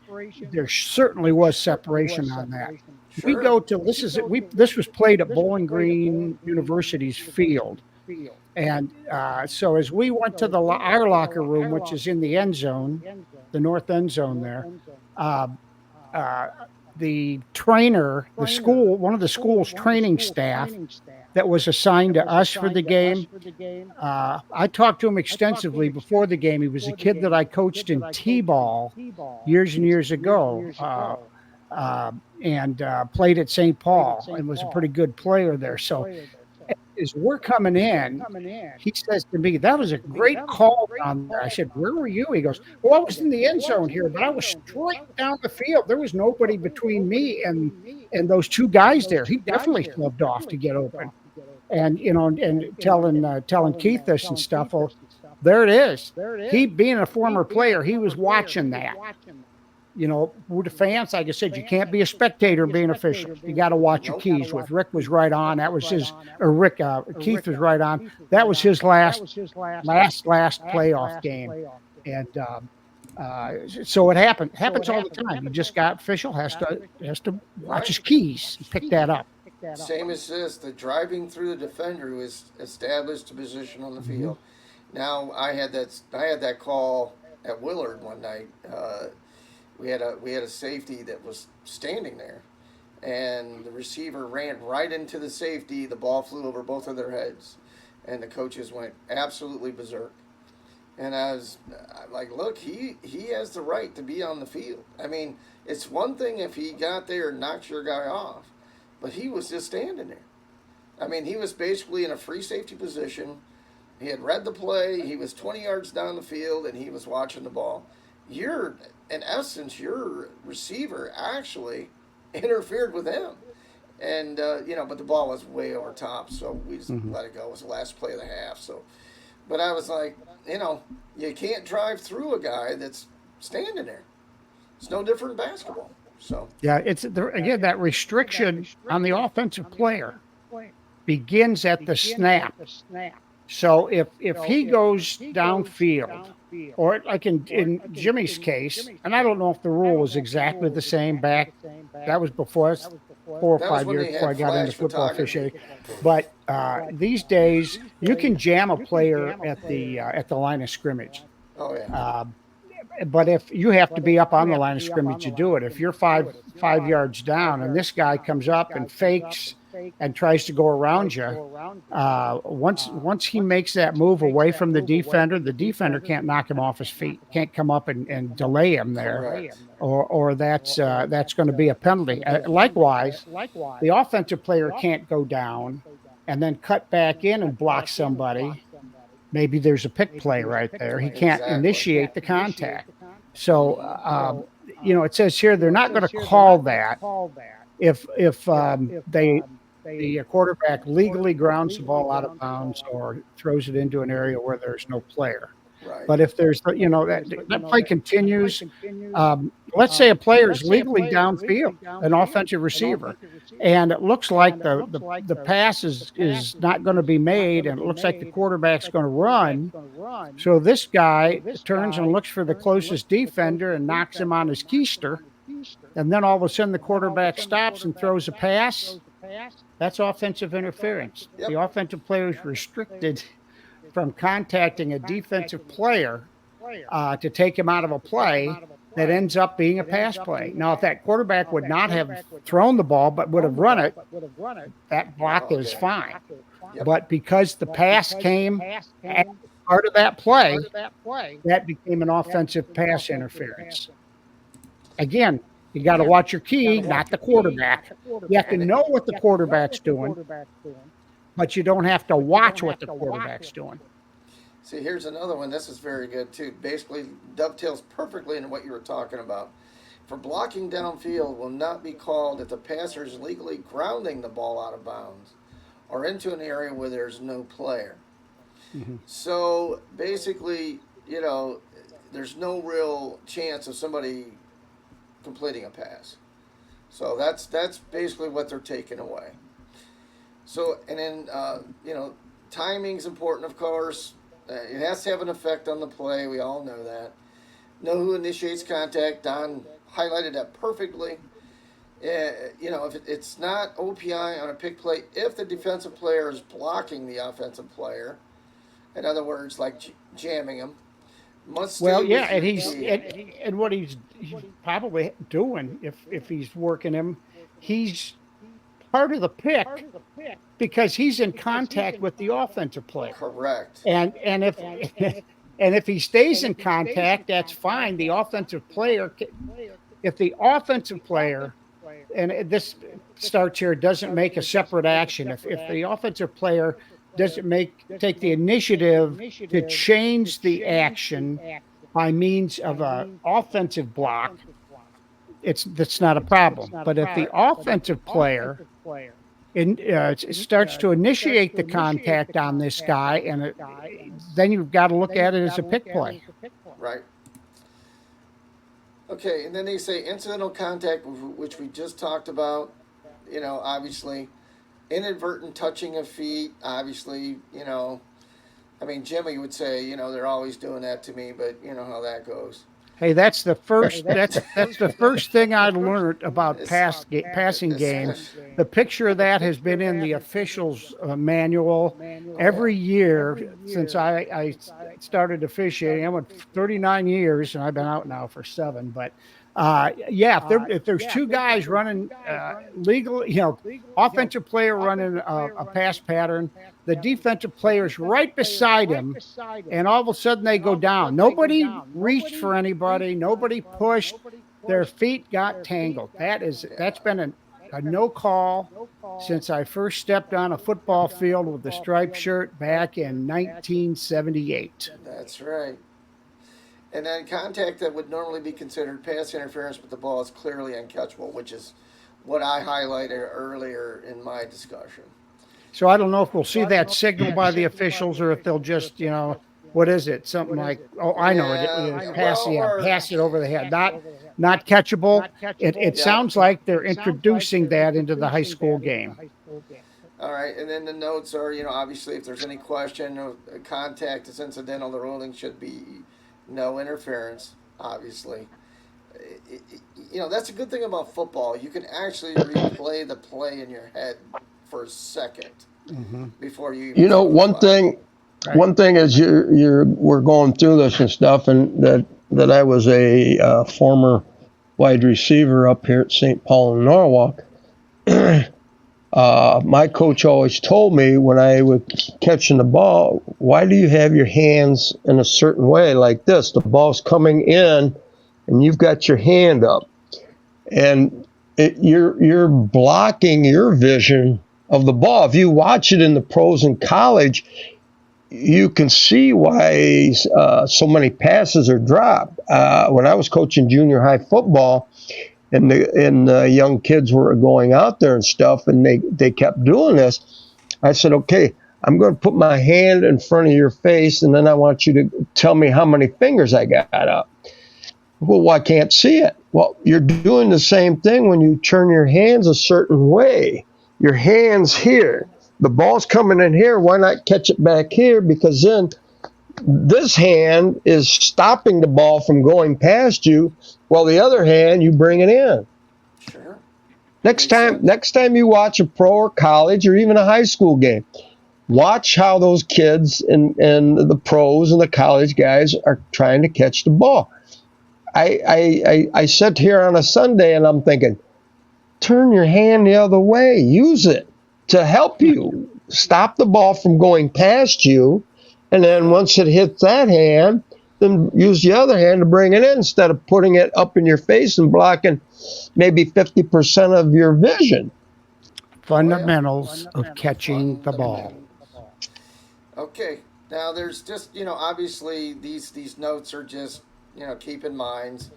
There certainly was separation on that. Sure. We go to this was played at Bowling Green University's field, and so as we went to our locker room, which is in the end zone, the north end zone there, the trainer, one of the school's training staff that was assigned to us for the game. I talked to him extensively before the game. He was a kid that I coached in T-ball years and years ago. And played at St. Paul and was a pretty good player there. So as we're coming in, he says to me, that was a great call down there. I said, where were you? He goes, well, I was in the end zone here, but I was straight down the field. There was nobody between me and those 2 guys there. He definitely shoved off to get open. and telling Keith this and stuff. Well, there it is. He, being a former player, he was watching that. With the fans, like I said, you can't be a spectator being official. You got to watch your keys. With Rick was right on. That was his, or Rick, Keith was right on. That was his last playoff game. And so it happens all the time. You just got official has to watch his keys and pick that up. Same as this, the driving through the defender who is established a position on the field. Now I had that call at Willard one night. We had a safety that was standing there, and the receiver ran right into the safety. The ball flew over both of their heads, and the coaches went absolutely berserk. And I'm like, look, he has the right to be on the field. I mean, it's one thing if he got there and knocked your guy off, but he was just standing there. I mean, he was basically in a free safety position. He had read the play. He was 20 yards down the field, and he was watching the ball. In essence, your receiver actually interfered with him. And, but the ball was way over top, so we just let it go. It was the last play of the half. So, but I was like, you can't drive through a guy that's standing there. It's no different in basketball. So yeah, again, that restriction on the offensive player begins at the snap. So if he goes downfield, or like in Jimmy's case, and I don't know if the rule was exactly the same back, that was before 4 or 5 years before I got into football officiating. But these days, you can jam a player at the line of scrimmage. Oh yeah. But if you have to be up on the line of scrimmage to do it, if you're five yards down and this guy comes up and fakes and tries to go around you, once he makes that move away from the defender can't knock him off his feet, can't come up and delay him there, or that's going to be a penalty. Likewise, the offensive player can't go down and then cut back in and block somebody. Maybe there's a pick play right there. He can't initiate the contact. So, it says here they're not going to call that if the quarterback legally grounds the ball out of bounds or throws it into an area where there's no player. Right. But if there's, that play continues, let's say a player is legally downfield, an offensive receiver, and it looks like the pass is not going to be made, and it looks like the quarterback's going to run. So this guy turns and looks for the closest defender and knocks him on his keister, and then all of a sudden the quarterback stops and throws a pass. That's offensive interference. Yep. The offensive player is restricted from contacting a defensive player to take him out of a play that ends up being a pass play. Now, if that quarterback would not have thrown the ball but would have run it, that block is fine. Yep. But because the pass came as part of that play, that became an offensive pass interference. Again, you got to watch your key, not the quarterback. You have to know what the quarterback's doing, but you don't have to watch what the quarterback's doing. See, here's another one. This is very good, too. Basically dovetails perfectly into what you were talking about. For blocking downfield will not be called if the passer is legally grounding the ball out of bounds or into an area where there's no player. Mm-hmm. So, basically, there's no real chance of somebody completing a pass. So that's basically what they're taking away. So, and then, timing's important, of course. It has to have an effect on the play. We all know that. Know who initiates contact. Don highlighted that perfectly. If it's not OPI on a pick play, if the defensive player is blocking the offensive player, in other words, like jamming him, must stay and he's and what he's probably doing if he's working him, he's part of the pick because he's in contact with the offensive player. Correct. And if he stays in contact, that's fine. The offensive player, if the offensive player, and this starts here, doesn't make a separate action. If the offensive player doesn't take the initiative to change the action by means of an offensive block, that's not a problem. But if the offensive player it starts to initiate the contact on this guy, and then you've got to look at it as a pick play. Right. Okay, and then they say incidental contact, which we just talked about. Obviously, inadvertent touching of feet. Obviously, I mean, Jimmy would say, they're always doing that to me, but you know how that goes. Hey, that's the first. That's the first thing I learned about passing game. The picture of that has been in the officials' manual every year since I started officiating. I'm at 39 years, and I've been out now for 7. But yeah, if there's two guys running legal, offensive player running a pass pattern, the defensive player's right beside him, and all of a sudden they go down. Nobody reached for anybody. Nobody pushed. Their feet got tangled. That's been a no call since I first stepped on a football field with the striped shirt back in 1978. That's right. And then contact that would normally be considered pass interference, but the ball is clearly uncatchable, which is what I highlighted earlier in my discussion. So I don't know if we'll see that signal by the officials, or if they'll just, what is it? Something like, oh, I know it. Pass it over the head. Not catchable. It sounds like they're introducing that into the high school game. All right, and then the notes are, obviously if there's any question of contact is incidental, the ruling should be no interference, obviously. That's a good thing about football. You can actually replay the play in your head for a second before you. One thing is we're going through this and stuff, and that I was a former wide receiver up here at St. Paul in Norwalk. My coach always told me when I was catching the ball, why do you have your hands in a certain way like this? The ball's coming in, and you've got your hand up, and you're blocking your vision of the ball. If you watch it in the pros in college, you can see why so many passes are dropped. When I was coaching junior high football, and the young kids were going out there and stuff, and they kept doing this, I said, okay, I'm going to put my hand in front of your face, and then I want you to tell me how many fingers I got up. Well, I can't see it. Well, you're doing the same thing when you turn your hands a certain way. Your hands here. The ball's coming in here. Why not catch it back here? Because then this hand is stopping the ball from going past you, while the other hand, you bring it in. Sure. Next time you watch a pro or college or even a high school game, watch how those kids and the pros and the college guys are trying to catch the ball. I sit here on a Sunday and I'm thinking, turn your hand the other way. Use it to help you stop the ball from going past you. And then once it hits that hand, then use the other hand to bring it in instead of putting it up in your face and blocking maybe 50% of your vision. Fundamentals of catching the ball. Okay. Now there's just, obviously these notes are just, keep in mind,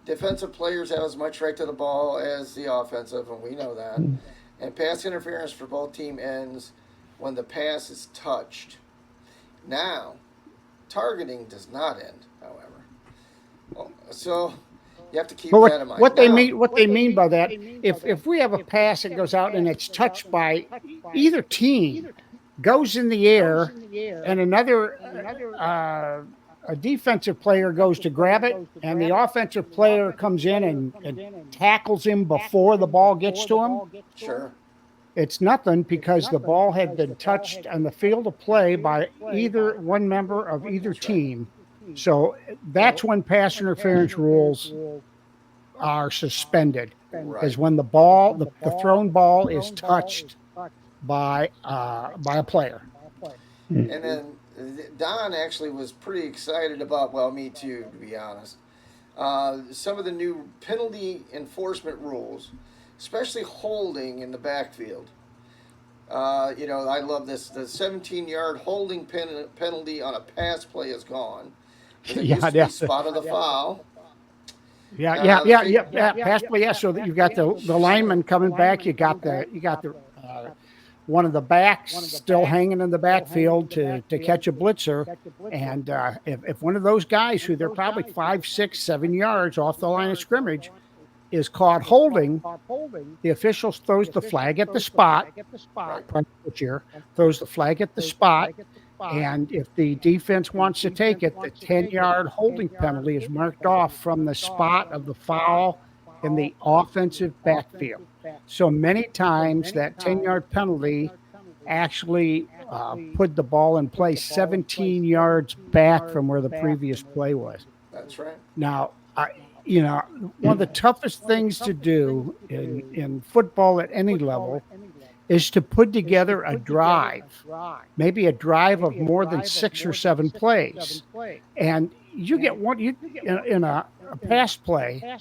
defensive players have as much right to the ball as the offensive, and we know that. And pass interference for both team ends when the pass is touched. Now, targeting does not end, however. So you have to keep that in mind. What they mean by that, if we have a pass that goes out and it's touched by either team, goes in the air, and another a defensive player goes to grab it, and the offensive player comes in and tackles him before the ball gets to him. Sure. It's nothing, because the ball had been touched on the field of play by either one member of either team. So that's when pass interference rules are suspended, is when the ball, the thrown ball, is touched by a player. And then Don actually was pretty excited about, well, me too, to be honest, some of the new penalty enforcement rules, especially holding in the backfield. I love this. The 17-yard holding penalty on a pass play is gone. It used to be spot of the foul. Pass play, yeah. So that you got the lineman coming back. You got the one of the backs still hanging in the backfield to catch a blitzer. And if one of those guys, who they're probably 5, 6, 7 yards off the line of scrimmage, is caught holding, the official throws the flag at the spot. Right. Year throws the flag at the spot, and if the defense wants to take it, the 10-yard holding penalty is marked off from the spot of the foul in the offensive backfield. So many times that 10-yard penalty actually put the ball in play 17 yards back from where the previous play was. That's right. Now, one of the toughest things to do in football at any level is to put together a drive, maybe a drive of more than 6 or 7 plays. And you get one in a pass play,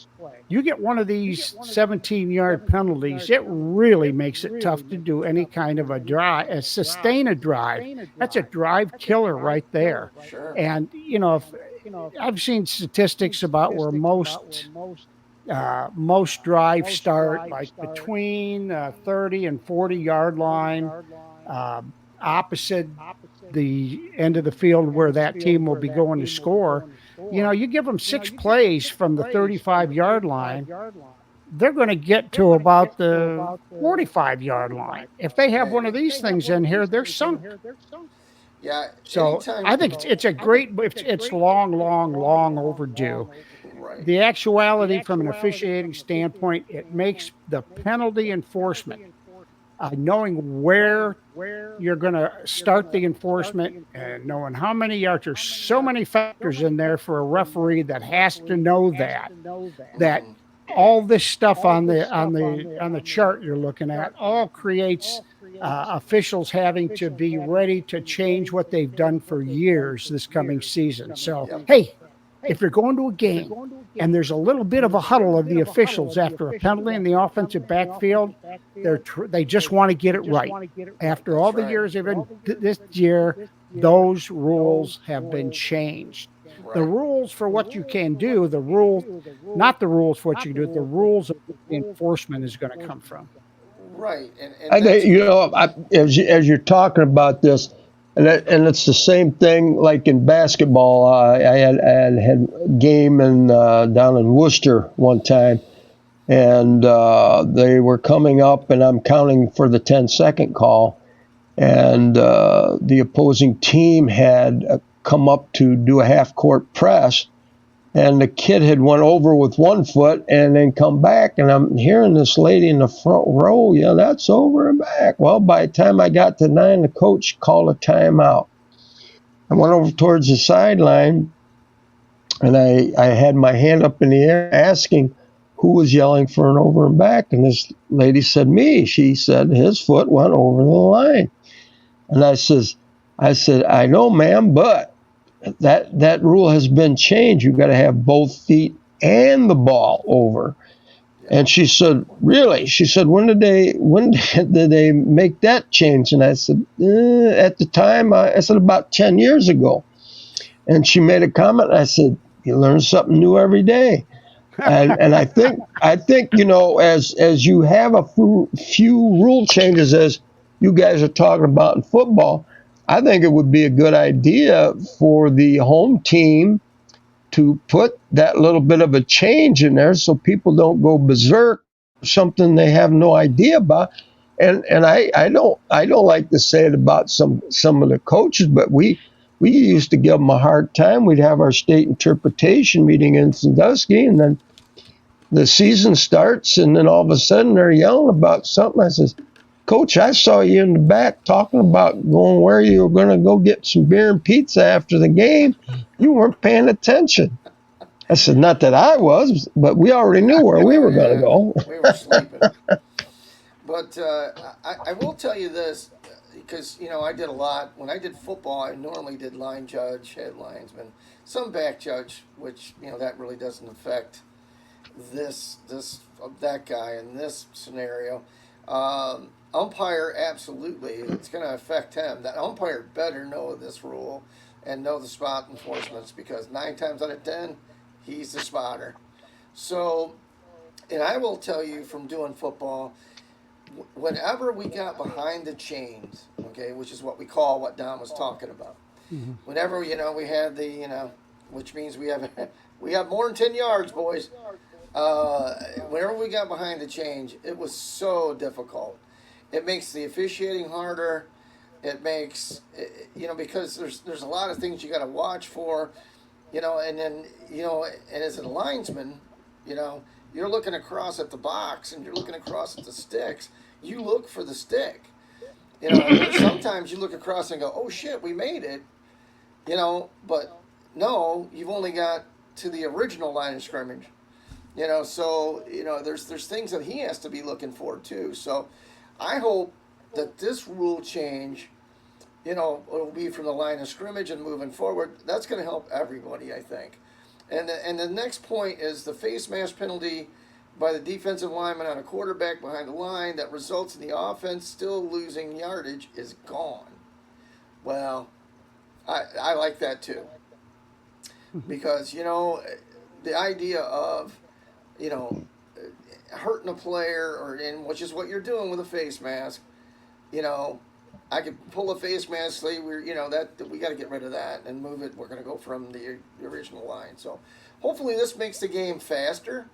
you get one of these 17-yard penalties, it really makes it tough to do any kind of a drive, sustain a drive. That's a drive killer right there. Sure. And, I've seen statistics about where most drives start like between 30 and 40-yard line, opposite the end of the field where that team will be going to score. You give them 6 plays from the 35-yard line, they're going to get to about the 45-yard line. If they have one of these things in here, they're sunk. Yeah. So I think it's a great, it's long overdue. Right. The actuality from an officiating standpoint, it makes the penalty enforcement, knowing where you're going to start the enforcement and knowing how many yards. There's so many factors in there for a referee that has to know that all this stuff on the chart you're looking at all creates officials having to be ready to change what they've done for years this coming season. So, hey, if you're going to a game and there's a little bit of a huddle of the officials after a penalty in the offensive backfield, they just want to get it right. After all the years they've been, this year, those rules have been changed. The rules for what you can do, not the rules for what you can do, the rules of enforcement is going to come from. Right. I think, as you're talking about this, and it's the same thing like in basketball. I had a game down in Worcester one time, and they were coming up, and I'm counting for the 10-second call, and the opposing team had come up to do a half-court press, and the kid had went over with one foot and then come back, and I'm hearing this lady in the front row, that's over and back. Well, by the time I got to 9, the coach called a timeout. I went over towards the sideline, and I had my hand up in the air asking who was yelling for an over and back, and this lady said me. She said his foot went over the line. And I said, I know, ma'am, but that rule has been changed. You've got to have both feet and the ball over. And she said, really? She said, when did they make that change? And I said, at the time, I said about 10 years ago. And she made a comment. I said, you learn something new every day. And I think as you have a few rule changes, as you guys are talking about in football, I think it would be a good idea for the home team to put that little bit of a change in there so people don't go berserk, something they have no idea about. And I don't like to say it about some of the coaches, but we used to give them a hard time. We'd have our state interpretation meeting in Sandusky, and then the season starts, and then all of a sudden they're yelling about something. I says, Coach, I saw you in the back talking about going where you were going to go get some beer and pizza after the game. You weren't paying attention. I said, not that I was, but we already knew where we were going to go. We were sleeping. But I will tell you this, because, I did a lot. When I did football, I normally did line judge, head linesman, some back judge, which, that really doesn't affect that guy in this scenario. Umpire, absolutely, it's going to affect him. That umpire better know this rule and know the spot enforcements, because 9 times out of 10, he's the spotter. So, and I will tell you from doing football, whenever we got behind the chains, okay, which is what we call what Don was talking about. Mhm. Whenever we had the which means we have we have more than 10 yards, boys. Whenever we got behind the change, it was so difficult. It makes the officiating harder. It makes because there's a lot of things you got to watch for, and then and as a linesman, you're looking across at the box and you're looking across at the sticks. You look for the stick, and then sometimes you look across and go, oh shit, we made it, but no, you've only got to the original line of scrimmage. So there's things that he has to be looking for too. So I hope that this rule change, will be from the line of scrimmage and moving forward. That's going to help everybody, I think. And the next point is the face mask penalty by the defensive lineman on a quarterback behind the line that results in the offense still losing yardage is gone. Well, I like that too, because the idea of hurting a player which is what you're doing with a face mask. I could pull a face mask, say that we got to get rid of that and move it. We're going to go from the original line. So hopefully this makes the game faster.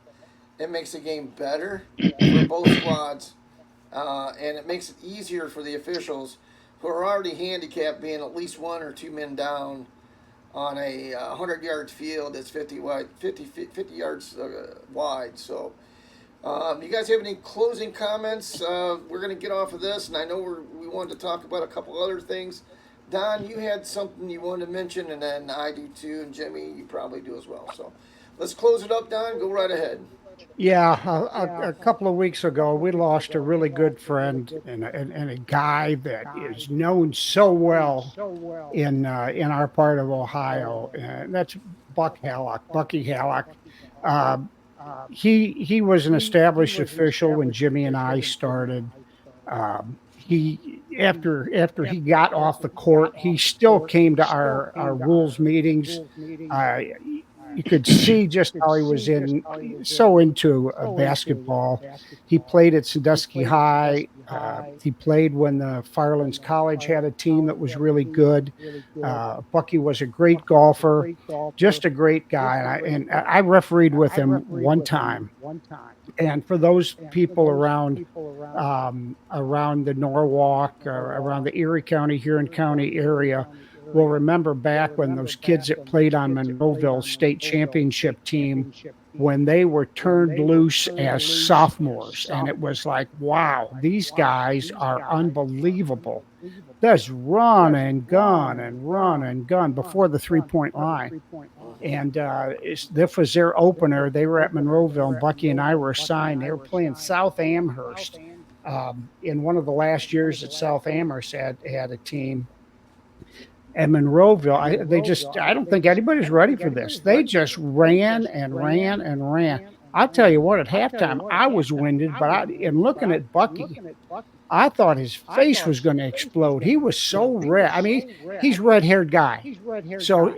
It makes the game better for both squads, and it makes it easier for the officials who are already handicapped, being at least one or two men down on a 100-yard field that's 50 yards wide. So, you guys have any closing comments? We're going to get off of this, and I know we wanted to talk about a couple other things. Don, you had something you wanted to mention, and then I do too, and Jimmy, you probably do as well. So, let's close it up, Don. Go right ahead. Yeah, a couple of weeks ago, we lost a really good friend and a guy that is known so well in our part of Ohio, and that's Bucky Hallock. He was an established official when Jimmy and I started. He after he got off the court, he still came to our rules meetings. You could see just how he was so into basketball. He played at Sandusky High. He played when the Firelands College had a team that was really good. Bucky was a great golfer, just a great guy. And I refereed with him one time. And for those people around the Norwalk, or around the Erie County, Huron County area, will remember back when those kids that played on Monroeville state championship team, when they were turned loose as sophomores, and it was like, wow, these guys are unbelievable. Just run and gun before the 3-point line. And this was their opener. They were at Monroeville, and Bucky and I were assigned. They were playing South Amherst in one of the last years that South Amherst had a team. At Monroeville, I don't think anybody's ready for this. They just ran and ran and ran. I'll tell you what, at halftime, I was winded, but in looking at Bucky, I thought his face was going to explode. He was so red. I mean, he's a red-haired guy. So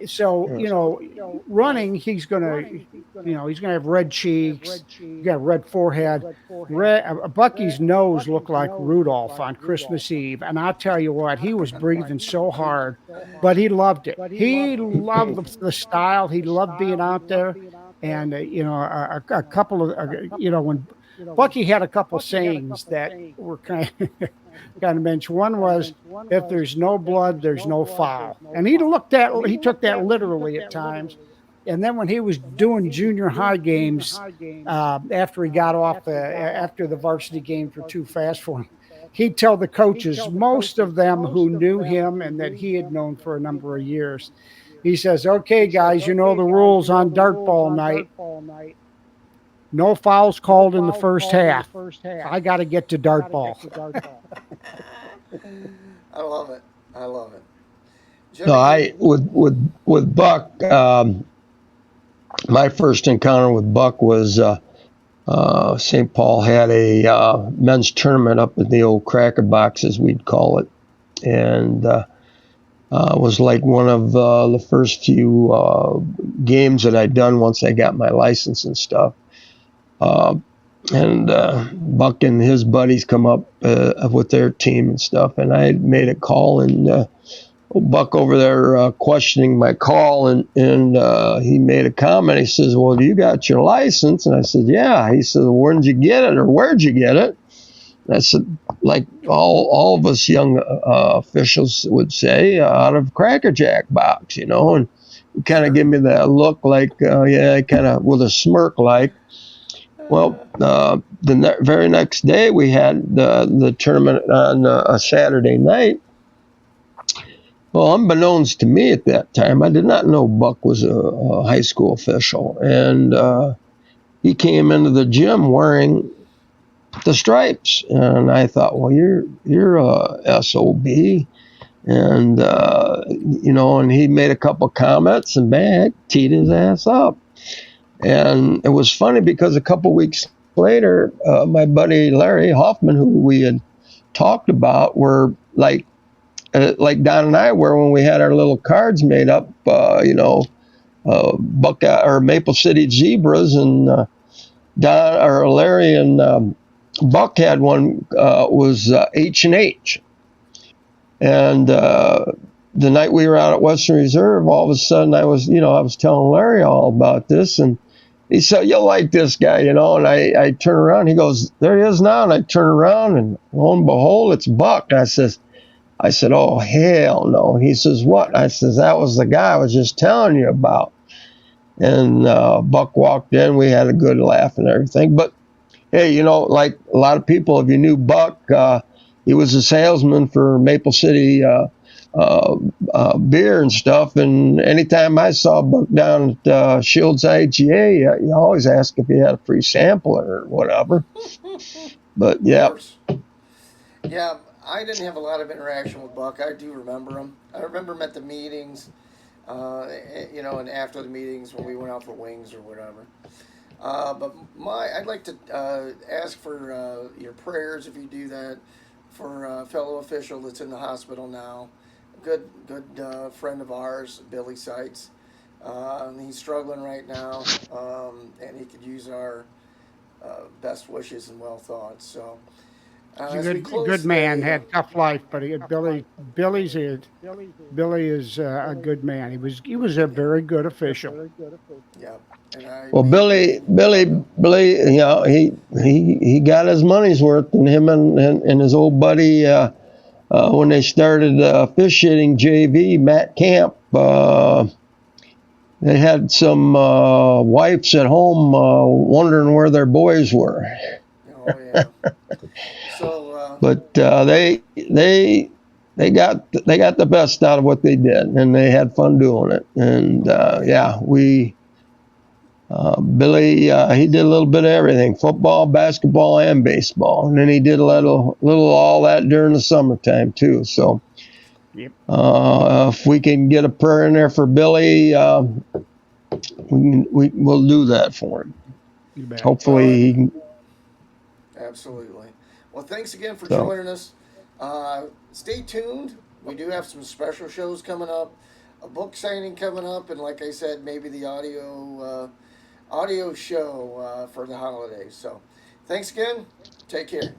running, he's going to have red cheeks, he's got a red forehead. Bucky's nose looked like Rudolph on Christmas Eve, and I'll tell you what, he was breathing so hard, but he loved it. He loved the style. He loved being out there, and a couple of when Bucky had a couple sayings that were kind of mentioned. One was, "If there's no blood, there's no foul," and he took that literally at times. And then when he was doing junior high games, after he got off after the varsity games were too fast for him, he'd tell the coaches, most of them who knew him and that he had known for a number of years, he says, "Okay, guys, you know the rules on dart ball night. No fouls called in the first half. I got to get to dart ball." I love it. Jimmy, No, with Buck. My first encounter with Buck was St. Paul had a men's tournament up in the old Cracker Box, as we'd call it, and was like one of the first few games that I'd done once I got my license and stuff. and Buck and his buddies come up with their team and stuff, and I made a call, and Buck over there questioning my call, and he made a comment. He says, "Well, do you got your license?" And I said, "Yeah." He said, "Where did you get it, or where'd you get it?" And I said, like all of us young officials would say, out of Cracker Jack box, and he kind of Sure. give me that look, like, yeah, kind of with a smirk, like. Well, the very next day we had the tournament on a Saturday night. Well, unbeknownst to me at that time, I did not know Buck was a high school official, and he came into the gym wearing the stripes, and I thought, well, you're a SOB, and and he made a couple comments, and bang, teed his ass up. And it was funny because a couple weeks later, my buddy Larry Hoffman, who we had talked about, were like Don and I were when we had our little cards made up, Buckeye or Maple City Zebras, and Don or Larry and Buck had one was H&H, and the night we were out at Western Reserve, all of a sudden I was telling Larry all about this, and he said, "You'll like this guy," and I turn around, he goes, "There he is now," and I turn around, and lo and behold, it's Buck. I said, "Oh, hell no." He says, "What?" I says, "That was the guy I was just telling you about." And Buck walked in. We had a good laugh and everything. But hey, like a lot of people, if you knew Buck, he was a salesman for Maple City beer and stuff. And anytime I saw Buck down at Shields IGA, you always ask if he had a free sample or whatever. But Of yeah. course. Yeah, I didn't have a lot of interaction with Buck. I do remember him. I remember him at the meetings, and after the meetings when we went out for wings or whatever. But I'd like to ask for your prayers if you do that for a fellow official that's in the hospital now. Good friend of ours, Billy Seitz. He's struggling right now, and he could use our best wishes and well thoughts. So He's a as we good close man. today, Had tough life, but Billy is a good man. He was a very good official. yeah, and I Well, we Billy, he got his money's worth, and him and his old buddy, when they started officiating JV, Matt Camp, they had some wives at home wondering where their boys were. oh yeah. So But they got the best out of what they did, and they had fun doing it. And oh yeah. yeah, Billy, he did a little bit of everything: football, basketball, and baseball. And then he did a little all that during the summertime too. So Yep. if we can get a prayer in there for Billy, we'll do that for him. You bet. Hopefully Well, he can. absolutely. Well, thanks again for So joining us. Stay tuned. We do have some special shows coming up, a book signing coming up, and like I said, maybe the audio show for the holidays. So, thanks again. Take care.